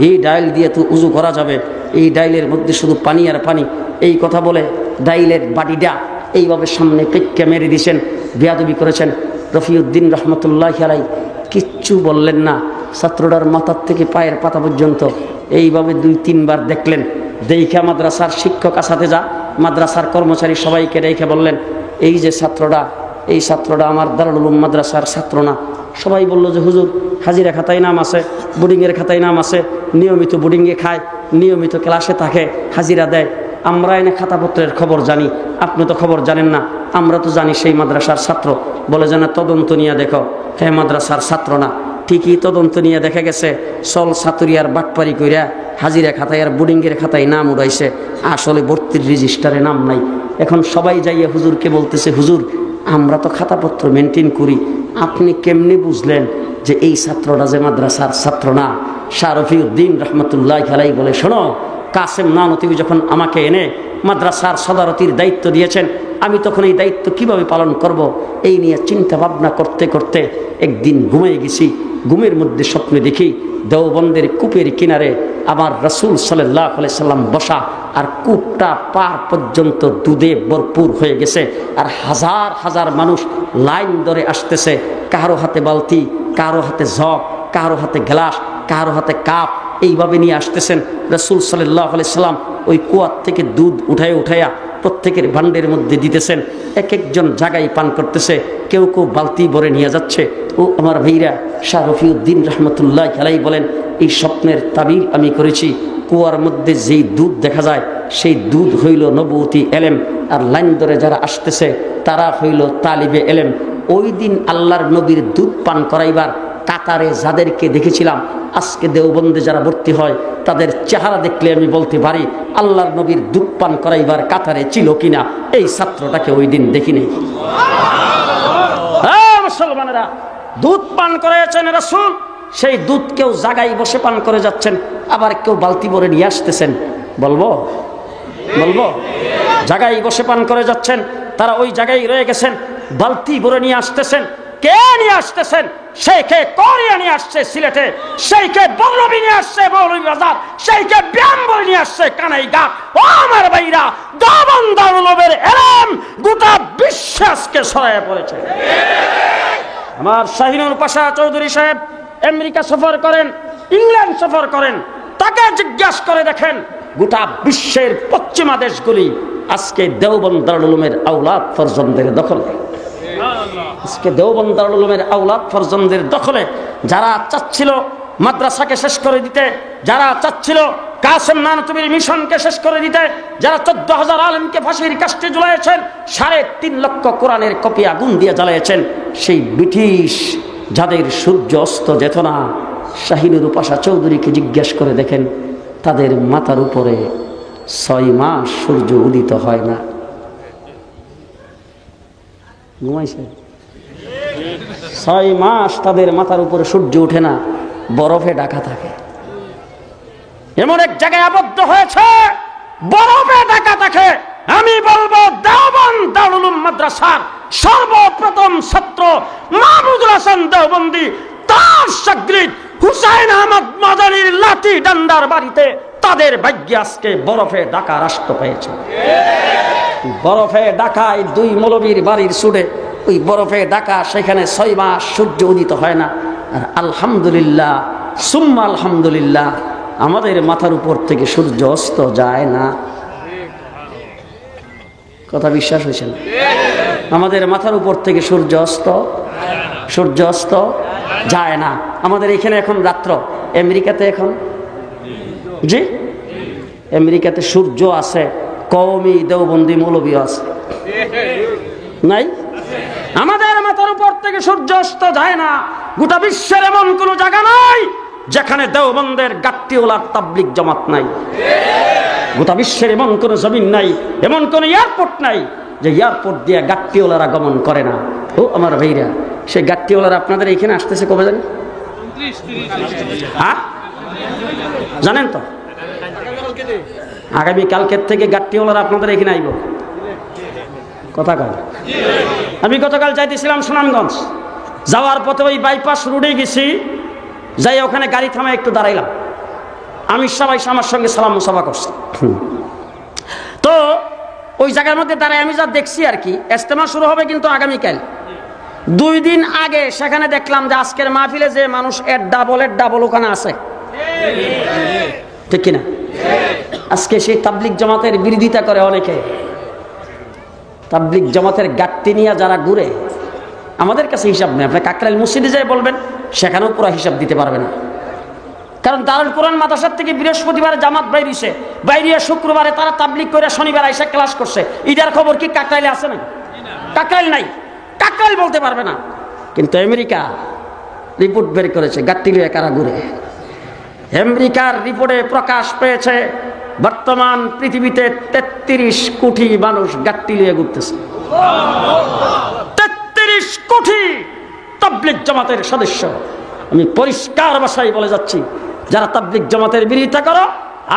এই ডাইল দিয়ে তো উজু করা যাবে, এই ডাইলের মধ্যে শুধু পানি আর পানি। এই কথা বলে ডাইলের বাটিটা এইভাবে সামনে পেক্কে মেরে দিয়েছেন, বেয়াদবি করেছেন। রফিউদ্দিন রহমতুল্লাহ আলাইহি কিচ্ছু বললেন না। ছাত্রটার মাথার থেকে পায়ের পাতা পর্যন্ত এইভাবে 2-3 বার দেখলেন। দেখা মাদ্রাসার শিক্ষক আসাতে যা মাদ্রাসার কর্মচারী সবাইকে রেখে বললেন, এই যে ছাত্রটা, এই ছাত্রটা আমার দারুল উলুম মাদ্রাসার ছাত্র না। সবাই বলল যে হুজুর, হাজিরা খাতায় নাম আছে, বোর্ডিংয়ের খাতায় নাম আছে, নিয়মিত বোর্ডিংয়ে খায়, নিয়মিত ক্লাসে থাকে, হাজিরা দেয়। আমরা এনে খাতাপত্রের খবর জানি, আপনি তো খবর জানেন না। আমরা তো জানি সেই মাদ্রাসার ছাত্র। বলে যে না, তদন্ত নিয়ে দেখো, হ্যাঁ মাদ্রাসার ছাত্র না। ঠিকই তদন্ত নিয়ে দেখা গেছে চল সাতুরিয়ার বাটপারি কইরা হাজিরা খাতায় আর বোর্ডিংয়ের খাতায় নাম উড়াইছে, আসলে ভর্তির রেজিস্টারে নাম নাই। এখন সবাই যাইয়া হুজুরকে বলতেছে, হুজুর আমরা তো খাতাপত্র মেনটেন করি, আপনি কেমনি বুঝলেন যে এই ছাত্রটা যে মাদ্রাসার ছাত্র না? শাহ রফিউদ্দিন রহমতুল্লাহ আলাইহি বলে, শোনো, কাসেম নানতুবি যখন আমাকে এনে মাদ্রাসার সদারতির দায়িত্ব দিয়েছেন, আমি তখন এই দায়িত্ব কিভাবে পালন করব, এই নিয়ে চিন্তা ভাবনা করতে করতে একদিন ঘুমিয়ে গেছি। ঘুমের মধ্যে স্বপ্নে দেখি দেওবন্দের কূপের কিনারে আমার রাসূল সাল্লাল্লাহু আলাইহি সাল্লাম বসা, আর কূপটা পার পর্যন্ত দুধে ভরপুর হয়ে গেছে, আর হাজার হাজার মানুষ লাইন ধরে আসতেছে। কারো হাতে বালতি, কারো হাতে জগ, কারো হাতে গ্লাস, কারো হাতে কাপ, এইভাবে নিয়ে আসতেছেন। রাসূল সাল্লাল্লাহু আলাইহি সাল্লাম ওই কুয়ার থেকে দুধ উঠাইয়া প্রত্যেকের ভান্ডের মধ্যে দিতেছেন। এক একজন জায়গায় পান করতেছে, কেউ কেউ বালতি ভরে নিয়ে যাচ্ছে। ও আমার ভাইরা, শাহ রফিউদ্দিন রহমতুল্লাহ আলাইহি বলেন, এই স্বপ্নের তাবির আমি করেছি। কুয়ার মধ্যে যেই দুধ দেখা যায় সেই দুধ হইল নবুয়তি এলেম, আর লাইন ধরে যারা আসতেছে তারা হইল তালিবে এলেম। ওই দিন আল্লাহর নবীর দুধ পান করাইবার কাতারে যাদেরকে দেখেছিলাম, আজকে দেওবন্দে যারা ভর্তি হয় তাদের চেহারা দেখলে আমি বলতে পারি আল্লাহর নবীর দুধ পান করাইবার কাতারে ছিল কিনা। এই ছাত্রটাকে ওই দিন দেখিনি। মুসলমানেরা, দুধ পান করেছেন রাসূল, সেই দুধ কেউ জায়গায় বসে পান করে যাচ্ছেন, আবার কেউ বালতি ভরে নিয়ে আসতেছেন। বলবো জায়গায় বসে পান করে যাচ্ছেন, তারা ওই জায়গায় রয়ে গেছেন, বালতি ভরে নিয়ে আসতেছেন। কে নিয়ে আসতেছেন? সেইকে কোরিয়া নিয়ে আসছে সিলেটে, সেইকে বল্লভী নিয়ে আসছে মৌলভী বাজার, সেইকে ব্যায়াম বলে নিয়ে আসছে কানাইঘাট। ও আমার ভাইরা, দেওবন্দ দারুল উলুমের এলেম গোটা বিশ্বে আজকে ছড়ায় পড়েছে। আমার শাহিনুর পাশা চৌধুরী সাহেব আমেরিকা সফর করেন, ইংল্যান্ড সফর করেন, তাকে জিজ্ঞাসা করে দেখেন গোটা বিশ্বের পশ্চিমা দেশগুলি আজকে দেওবন্দ দারুল উলুমের আওলাদ ফরজন্দের দখলে। আজকে দেওবন্দ দারুল উলুমের আওলাদ ফরজন্দের দখলে। যারা চাচ্ছিল মাদ্রাসাকে শেষ করে দিতে, যারা চাচ্ছিল কাসেম নানতুবির মিশনকে শেষ করে দিতে, যারা 14,000 আলেমকে ফাঁসির কাস্টে ঝুলাইয়েছেন, 3.5 লক্ষ কোরআনের কপি আগুন দিয়ে জ্বালিয়েছেন, সেই ব্রিটিশ যাদের সূর্য অস্ত যেত না, শাহিনুর পাশা চৌধুরীকে জিজ্ঞেস করে দেখেন, তাদের মাথার উপরে 6 মাস সূর্য উদিত হয় না। ঘুমাইছে 6 মাস তাদের মাথার উপরে সূর্য ওঠে না, বরফে ঢাকা থাকে। এমন এক জায়গায় আবদ্ধ হয়েছে, বরফে ঢাকা থাকে। আমি বলবো দেওবন্দ দারুল উলুম মাদ্রাসার সর্বপ্রথম ছাত্র মাহমুদুল হাসান দেওবন্দি, তার শাগরিদ হুসাইন আহমদ মাদানির লাঠি ডান্ডার বাড়িতে তাদের ভাগ্যে আজকে বরফে ঢাকা রাষ্ট্র পেয়েছে। বরফে ঢাকায় 2 মৌলবীর বাড়ির সুড়ে ওই বরফে ঢাকা, সেখানে 6 মাস সূর্য উদিত হয় না। আর আলহামদুলিল্লাহ সুম্মা আলহামদুলিল্লাহ, আমাদের মাথার উপর থেকে সূর্য অস্ত যায় না। কথা বিশ্বাস হয়েছে না? আমাদের মাথার উপর থেকে সূর্য অস্ত যায় না। আমাদের এখানে এখন রাত্র, আমেরিকাতে এখন জি আমেরিকাতে সূর্য আছে, কওমি দেওবন্দি মৌলবী আছে, নাই? আমাদের মাথার উপর থেকে সূর্য অস্ত যায় না। গোটা বিশ্বের এমন কোন জায়গা নাই যেখানে দেওবন্দের গাট্টিওয়ালার তাবলিগ জামাত নাই। গোটা বিশ্বের এমন কোন জমিন নাই, এমন কোন এয়ারপোর্ট নাই যে এয়ারপোর্ট দিয়ে গাট্টিওয়ালারা গমন করে না। ও আমার ভাইরা, সেই গাট্টিওয়ালারা আপনাদের এখানে আসতেছে কবে জানেন? হ্যাঁ জানেন তো, আগামী কালকের থেকে গাট্টিওয়ালারা আপনাদের এখানে আইব। কথা কয়। আমি গতকাল যাইতেছিলাম সুনামগঞ্জ, যাওয়ার পথে ওই বাইপাস রোডে গেছি, যাই ওখানে গাড়ি থামায় একটু দাঁড়াইলাম। আমি সবাই আমার সঙ্গে সালাম মুসাফা করছি। তো ওই জায়গার মধ্যে দাঁড়ায় আমি যা দেখছি আর কি, ইজতেমা শুরু হবে কিন্তু আগামীকাল। 2 দিন আগে সেখানে দেখলাম যে আজকের মাহফিলে যে মানুষ এর ডাবল ওখানে আছে, ঠিক কিনা? আজকে সেই তাবলিগ জামাতের বিরোধিতা করে অনেকে। তাবলিগ জামাতের গাট্টি নিয়ে যারা ঘুরে, আমাদের কাছে হিসাব নেই। আপনি কাকরাইল মসজিদে যাই বলবেন, সেখানেও পুরো হিসাব দিতে পারবে না। কারণ দারুল কোরআন মাদ্রাসার থেকে বৃহস্পতিবারে জামাত বাইরে শুক্রবারে তারা তাবলিগ করে শনিবার আইসা ক্লাস করছে। ঈদের খবর কি কাকরাইলে আছে না? কাকরাইল নাই, কাকরাইল বলতে পারবে না। কিন্তু আমেরিকা রিপোর্ট বের করেছে গাট্টি লিয়ে কারা ঘুরে। আমেরিকার রিপোর্টে প্রকাশ পেয়েছে বর্তমান পৃথিবীতে 33 কোটি মানুষ গাট্টি লিয়ে ঘুরতেছে। 33 কোটি তাবলিগ জামাতের সদস্য। আমি পরিষ্কার ভাষায় বলে যাচ্ছি, যারা তাবলিগ জামাতের বিরোধিতা করো,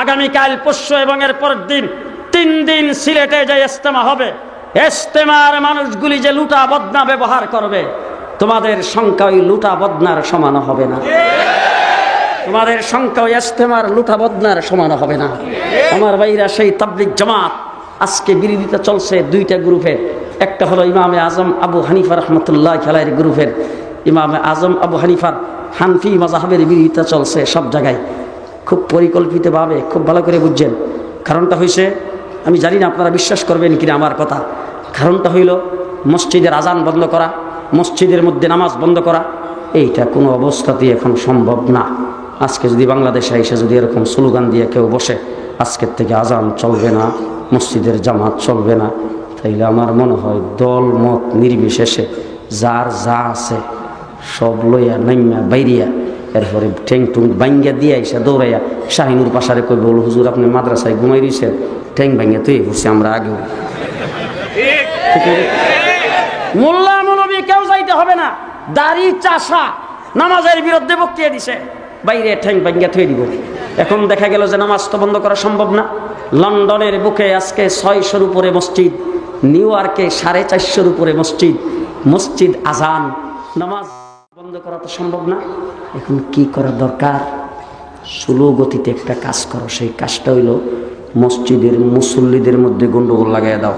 আগামীকাল, পরশু এবং এর পরের দিন 3 দিন সিলেটে যে ইজতেমা হবে, ইজতেমার মানুষগুলি যে লুটা বদনা ব্যবহার করবে, তোমাদের সংখ্যা ওই লুটা বদনার সমান হবে না। তোমাদের সংখ্যা ওই ইজতেমার লুটা বদনার সমান হবে না। আমার ভাইরা, সেই তাবলিগ জামাত আজকে বিরোধিতা চলছে 2টা গ্রুপের। একটা হলো ইমামে আজম আবু হানিফা রহমতুল্লাহ আলাইহির গ্রুপের। ইমামে আজম আবু হানিফার হানফি মাযহাবের বিরোধিতা চলছে সব জায়গায়, খুব পরিকল্পিতভাবে। খুব ভালো করে বুঝছেন কারণটা হয়েছে, আমি জানি না আপনারা বিশ্বাস করবেন কিনা আমার কথা। কারণটা হইল মসজিদের আজান বন্ধ করা, মসজিদের মধ্যে নামাজ বন্ধ করা। এইটা কোনো অবস্থাতেই এখন সম্ভব না। আজকে যদি বাংলাদেশে এসে যদি এরকম স্লোগান দিয়ে কেউ বসে, আজকের থেকে আজান চলবে না, মসজিদের জামাত চলবে না, তাইলে আমার মনে হয় দল মত নির্বিশেষে যার যা আছে সব লইয়া নাইমা বাইরিয়া, এরপরে ঠেং টুং ভাঙ্গা দিয়ে আইসা দৌড়াইয়া শাহিনুর পাশারে কই বল, হুজুর আপনি মাদ্রাসায় ঘুমাই দিয়েছেন, ঠেং ভাঙ্গা তুই ঘুরছি আমরা আগেও। মোল্লা মৌলবী কেউ যাইতে হবে না, দাড়ি চাষা নামাজের বিরুদ্ধে বক্তৃতা দিছে, বাইরে ঠেং ভাঙ্গা থুয়ে দিব। এখন দেখা গেল যে নামাজ তো বন্ধ করা সম্ভব না। লন্ডনের বুকে আজকে 600-র উপরে মসজিদ, নিউ ইয়র্কে 450-র উপরে মসজিদ, মসজিদ আজান, নামাজ বন্ধ করা তো সম্ভব না। এখন কি করা দরকার? স্লো গতিতে একটা কাজ করো। সেই কাজটা হইল মসজিদের মুসল্লিদের মধ্যে গন্ডগোল লাগাই দাও।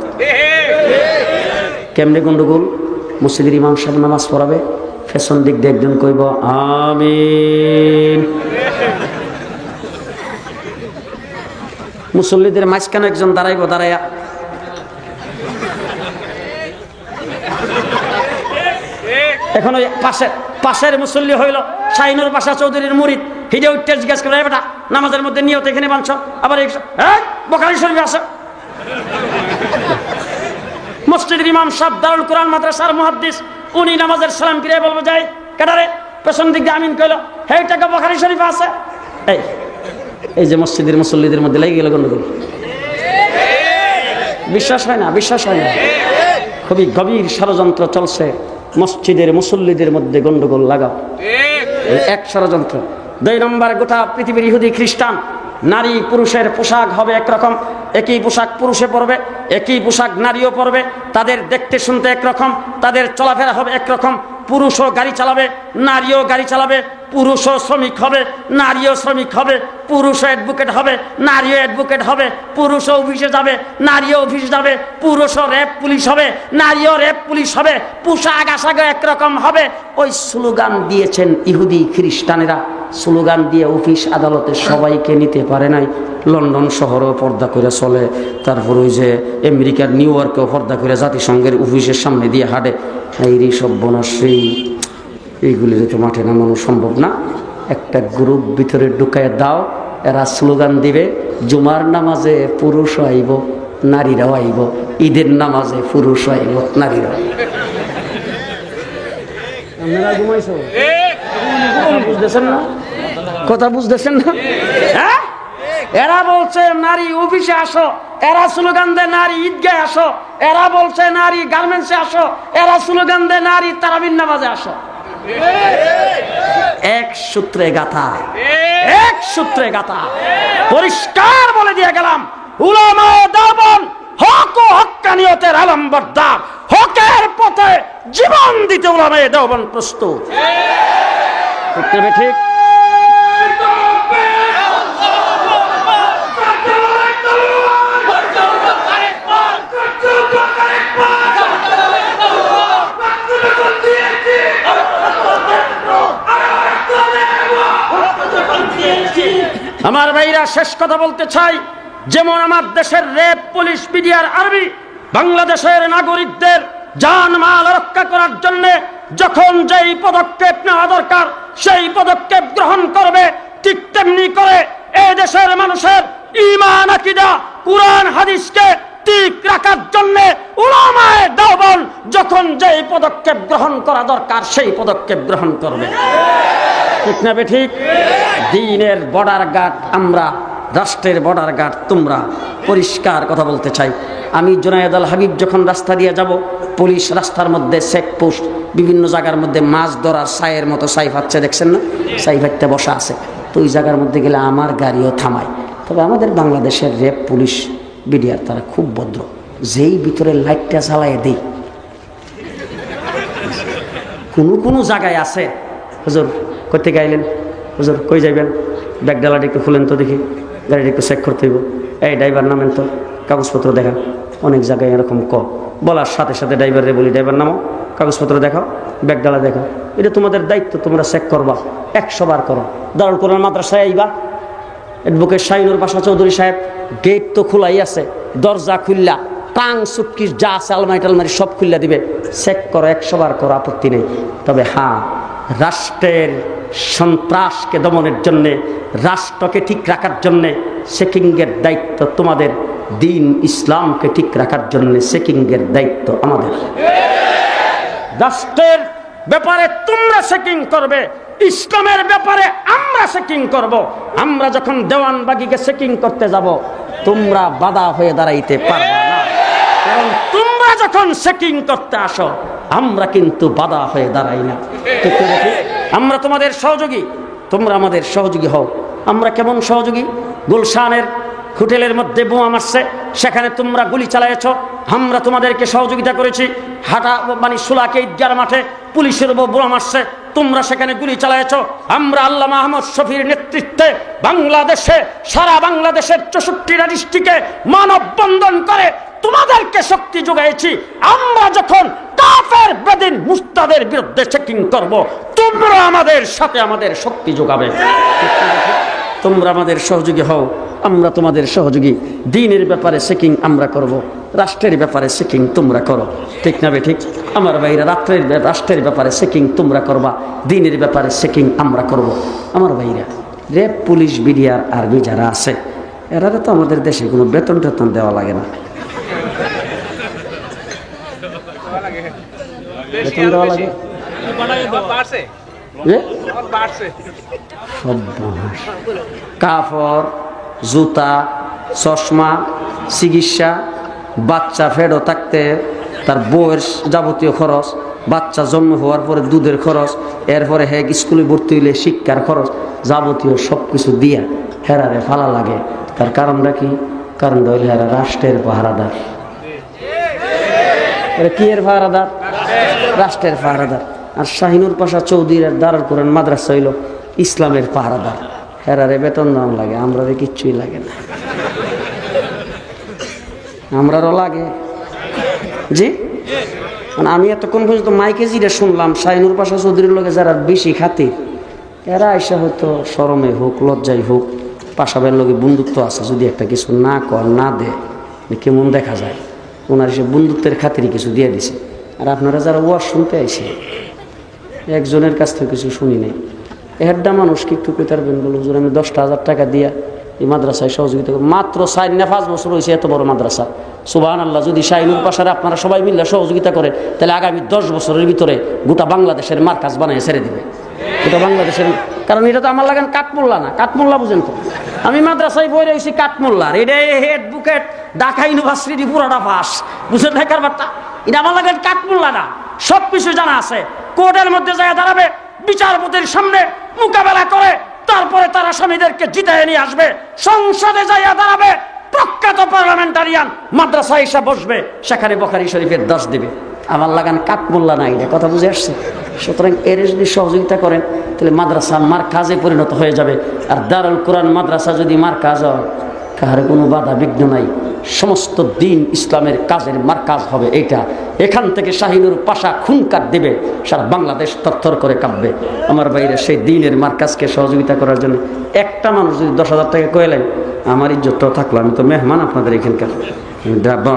কেমনে গন্ডগোল? মসজিদের ইমাম সাহেব নামাজ পড়াবে, ফেশন দিক দিয়ে একজন কইব আমিন, মুসল্লিদের মাঝখানে একজন দাঁড়াইব, দাঁড়াইয়া এখন ওই পাশের মুসল্লি হইল শাহিনুর পাশা চৌধুরীর মুরিদ, হিজে উঠতে জিজ্ঞেস করে, বেটা নামাজের মধ্যে নিয়ত এখানে বানছ, আবার বুখারী শরীফে আছে। মসজিদের ইমাম সাহেব দারুল কোরআন মাদ্রাসার মুহাদ্দিস, উনি নামাজের সালাম ফিরে বলবো যাই কেটারে পেছন দিক দিয়ে আমিন কইল, এই টাকা বুখারী শরীফে আছে। এই যে মসজিদের মুসল্লিদের মধ্যে লেগে গেল গন্ডগোল। বিশ্বাস হয় না? বিশ্বাস হয় না? খুবই গভীর ষড়যন্ত্র চলছে মসজিদের মুসল্লিদের মধ্যে গন্ডগোল লাগাও, এক ষড়যন্ত্র। 2 নম্বর, গোটা পৃথিবীর ইহুদি খ্রিস্টান নারী পুরুষের পোশাক হবে একরকম, একই পোশাক পুরুষে পরবে, একই পোশাক নারীও পরবে, তাদের দেখতে শুনতে একরকম, তাদের চলাফেরা হবে একরকম। পুরুষও গাড়ি চালাবে, নারীও গাড়ি চালাবে, পুরুষও শ্রমিক হবে, নারীও শ্রমিক হবে, পুরুষও অ্যাডভোকেট হবে, নারীও অ্যাডভোকেট হবে, পুরুষও অফিসে যাবে, নারীও অফিসে যাবে, পুরুষও র্যাব পুলিশ হবে, নারীও র্যাব পুলিশ হবে, পোশাক আশাক একরকম হবে। ওই স্লোগান দিয়েছেন ইহুদি খ্রিস্টানেরা, স্লোগান দিয়ে অফিস আদালতে সবাইকে নিতে পারে নাই। লন্ডন শহরেও পর্দা করে চলে, তারপর ওই যে আমেরিকার নিউ ইয়র্কেও পর্দা করে জাতিসংঘের অফিসের সামনে দিয়ে হাঁটে। এই সব বনশ্রী এইগুলি তো মাঠে নামানো সম্ভব না। একটা গ্রুপ ভিতরে ঢুকায় দাও, এরা স্লোগান দিবে, জুমার নামাজে পুরুষ আইব, নারীরাও আইব, ঈদের নামাজে পুরুষ আইব, নারীরাও। আপনারা ঘুমাইছো? বুঝতেছেন না? কথা বুঝতেছেন না? হ্যাঁ, এরা বলছে নারী অফিসে আসো, এরা স্লোগান দেয় নারী ঈদগাহে আসো, এরা বলছে নারী গার্মেন্টসে আসো, এরা স্লোগান দেয় নারী তারাবির নামাজে আসো। এক সূত্রে গাথা, এক সূত্রে গাথা। পরিষ্কার বলে দিয়ে গেলাম, উলামায়ে দেওবন্দ হক ও হক্কানিয়তের আলমবরদার, হকের পথে জীবন দিতে উলামায়ে দেওবন্দ প্রস্তুত। ঠিক তবে ঠিক। আমার ভাইরা, শেষ কথা বলতে চাই, যেমন আমার দেশের র্যাব, পুলিশ, বিডিআর, আর্মি বাংলাদেশের নাগরিকদের জানমাল রক্ষা করার জন্য যখন যেই পদক্ষেপ নেওয়া দরকার সেই পদক্ষেপ গ্রহণ করবে, ঠিক তেমনি করে এই দেশের মানুষের ঈমান, আকীদা, কুরআন, হাদিসকে ঠিক রাখার জন্য উলামায়ে দেওবন্দ যখন যেই পদক্ষেপ গ্রহণ করা দরকার সেই পদক্ষেপ গ্রহণ করবে। ঠিক না বে ঠিক? দ্বীনের বর্ডার গার্ড আমরা, রাষ্ট্রের বর্ডার গার্ড তোমরা। পরিষ্কার কথা বলতে চাই, আমি জুনায়েদ আল হাবিব যখন রাস্তা দিয়ে যাব, পুলিশ রাস্তার মধ্যে চেকপোস্ট, বিভিন্ন জায়গার মধ্যে মাছ ধরার সাইয়ের মতো সাই ফাচ্ছে, দেখছেন না? সাই ফাইতে বসা আছে। তো ওই জায়গার মধ্যে গেলে আমার গাড়িও থামায়। তবে আমাদের বাংলাদেশের র্যাব, পুলিশ, বিডিআর তারা খুব ভদ্র। যেই ভিতরে লাইটটা জ্বালায় দেই, কোনো জায়গায় আছে, হুজুর করতে গাইলেন, হুজুর কই যাইবেন, ব্যাগ ডালাটা একটু খুলেন তো দেখি, গাড়িটা একটু চেক করতে হইব, এই ড্রাইভার নামেন তো, কাগজপত্র দেখান। অনেক জায়গায় এরকম বলার সাথে সাথে ড্রাইভারে বলি, ড্রাইভার নামো, কাগজপত্র দেখাও, ব্যাগ ডালা দেখাও। এটা তোমাদের দায়িত্ব, তোমরা চেক করবা, 100 বার করো। দারুল কোরআন মাদ্রাসায় আইবা, অ্যাডভোকেট শাহিনুর বাসা চৌধুরী সাহেব, গেট তো খোলাই আছে, দরজা খুললা, টাং সুটকিস যা আছে আলমারি টালমারি সব খুললা দিবে, চেক করো, 100 বার করো, আপত্তি নেই। তবে হ্যাঁ, রাষ্ট্রের সন্ত্রাসকে দমনের জন্যে, রাষ্ট্রকে ঠিক রাখার জন্যে চেকিংয়ের দায়িত্ব তোমাদের। দিন ইসলামকে ঠিক রাখার জন্য চেকিংয়ের দায়িত্ব আমাদের। রাষ্ট্রের ব্যাপারে তোমরা চেকিং করবে, ইসলামের ব্যাপারে আমরা চেকিং করব। আমরা যখন দেওয়ানবাগিকে চেকিং করতে যাব, তোমরা বাধা হয়ে দাঁড়াইতে পারবে না, কারণ তোমরা যখন চেকিং করতে আসো আমরা কিন্তু বাধা হয়ে দাঁড়াই না। আমরা তোমাদের সহযোগী, তোমরা আমাদের সহযোগী হও। আমরা কেমন সহযোগী? গুলশানের হোটেলের মধ্যে বোমা মারছে, সেখানে তোমরা গুলি চালাইছ, আমরা তোমাদেরকে সহযোগিতা করেছি। সুলাকে ঈদগার মাঠে পুলিশের উপর বোমা মারছে, তোমরা সেখানে গুলি চালাইছ। আমরা আল্লামা আহমদ শফির নেতৃত্বে বাংলাদেশে, সারা বাংলাদেশের 64টা ডিস্ট্রিক্টে মানববন্ধন করে তোমাদেরকে শক্তি যোগাইছি। আমরা যখন কাফের বেদিন মুস্তাদের বিরুদ্ধে চেকিং করব, তোমরা আমাদের সাথে আমাদের শক্তি যোগাবে। তোমরা আমাদের সহযোগী হও, আমরা তোমাদের সহযোগী। দ্বীনের ব্যাপারে চেকিং আমরা করব, রাষ্ট্রের ব্যাপারে চেকিং তোমরা করো। ঠিক না বে ঠিক? আমার ভাইরা, রাষ্ট্রের ব্যাপারে চেকিং তোমরা করবা, দ্বীনের ব্যাপারে চেকিং আমরা করব। আমার ভাইরা, র্যাব, পুলিশ, বিডিআর, আর্মি যারা আছে, এরা তো আমাদের দেশে কোনো বেতন টেতন দেওয়া লাগে না। বেতন দেওয়া লাগে? কাপড়, জুতা, চশমা, চিকিৎসা, বাচ্চা ফেডো থাকতে তার বউয়ের যাবতীয় খরচ, বাচ্চা জন্ম হওয়ার পরে দুধের খরচ, এরপরে হ্যাঁ স্কুলে ভর্তি হইলে শিক্ষার খরচ, যাবতীয় সব কিছু দিয়া হেরারে ফালা লাগে। তার কারণটা কি? কারণটা হইলে হেরা রাষ্ট্রের পাহারাদার। কি এর পাহারাদার? রাষ্ট্রের পাহারাদার। আর শাহিনুর পাশা চৌধুরীর দারুল কোরআন মাদ্রাসা হইল ইসলামের পাহারাদার। হেরারে বেতন দাম লাগে, আমরা কিচ্ছুই লাগে না। আমরারও লাগে জি। মানে আমি এতক্ষণ পর্যন্ত মাইকে জিরে শুনলাম শাহিনুর পাশা চৌধুরীর লোকে যারা বেশি খাতির, এরা এসে হয়তো শরমে হোক, লজ্জায় হোক, পাশাবের লোকে বন্ধুত্ব আছে, যদি একটা কিছু না কর না দে কেমন দেখা যায়। ওনার এসে বন্ধুত্বের খাতিরে কিছু দিয়ে দিছে। আর আপনারা যারা ওয়াজ শুনতে আইসে, একজনের কাছ থেকে কিছু শুনি নাই। হেড্ডা মানুষকে একটু পেতারবেন বলো, হুজুর আমি 10,000 টাকা দিয়া এই মাদ্রাসায় সহযোগিতা করি। মাত্র 4 না 5 বছর হয়েছে এত বড় মাদ্রাসা। সুবহানাল্লাহ, যদি শাহিনুর পাশারে আপনারা সবাই মিলে সহযোগিতা করে, তাহলে আগামী 10 বছরের ভিতরে গোটা বাংলাদেশের মার্কাজ বানায় ছেড়ে দিবে। গোটা বাংলাদেশের কারণ এটা তো আমার লাগান কাঠমোল্লা না, কাঠমোল্লা বুঝেন তো, আমি মাদ্রাসায় বই রয়েছি কাঠমোল্লার, এটা হেড বুকেট ঢাকা ইউনিভার্সিটি পুরাটা পাস, বুঝেন ঢাকার বার্তা, এটা আমার লাগান কাঠমোল্লা না, সব কিছু জানা আছে। কোর্টের মধ্যে যায় দাঁড়াবে, বিচারপতির সামনে মোকাবেলা করে তারপরে তার আসামিদেরকে জিতায় নিয়ে আসবে, সংসদে যাইয়া দাঁড়াবে, প্রখ্যাত পার্লামেন্টারিয়ান মাদ্রাসায় এসে বসবে, সেখানে বুখারী শরীফের দর্শ দিবে। আমার লাগান কাঠমোল্লা না, এটা কথা বুঝে আসছে। সুতরাং এর যদি সহযোগিতা করেন তাহলে মাদ্রাসা মার কাজে পরিণত হয়ে যাবে। আর দারুল কোরআন মাদ্রাসা যদি মার কাজ হয়, কাহার কোনো বাধা বিঘ্ন নাই, সমস্ত দিন ইসলামের কাজের মার কাজ হবে এইটা। এখান থেকে শাহিনুর পাশা খুনকার দেবে, সারা বাংলাদেশ তরতর করে কাঁপবে। আমার বাইরে সেই দিনের মার্কাজকে সহযোগিতা করার জন্য একটা মানুষ যদি 10,000 টাকা কয়েলেন, আমার ইজ্জতটাও থাকলো। আমি তো মেহমান আপনাদের এখানকার,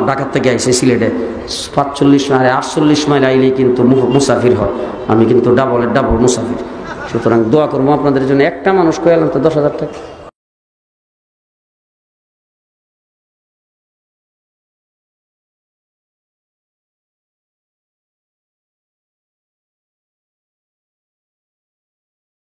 ঢাকার থেকে আইসে সিলেটে 45 মাইল 48 মাইল আইলেই কিন্তু মুসাফির হয়, আমি কিন্তু ডাবল মুসাফির। সুতরাং দোয়া করবো আপনাদের জন্য, একটা মানুষ কয়েলাম তো 10,000 টাকা।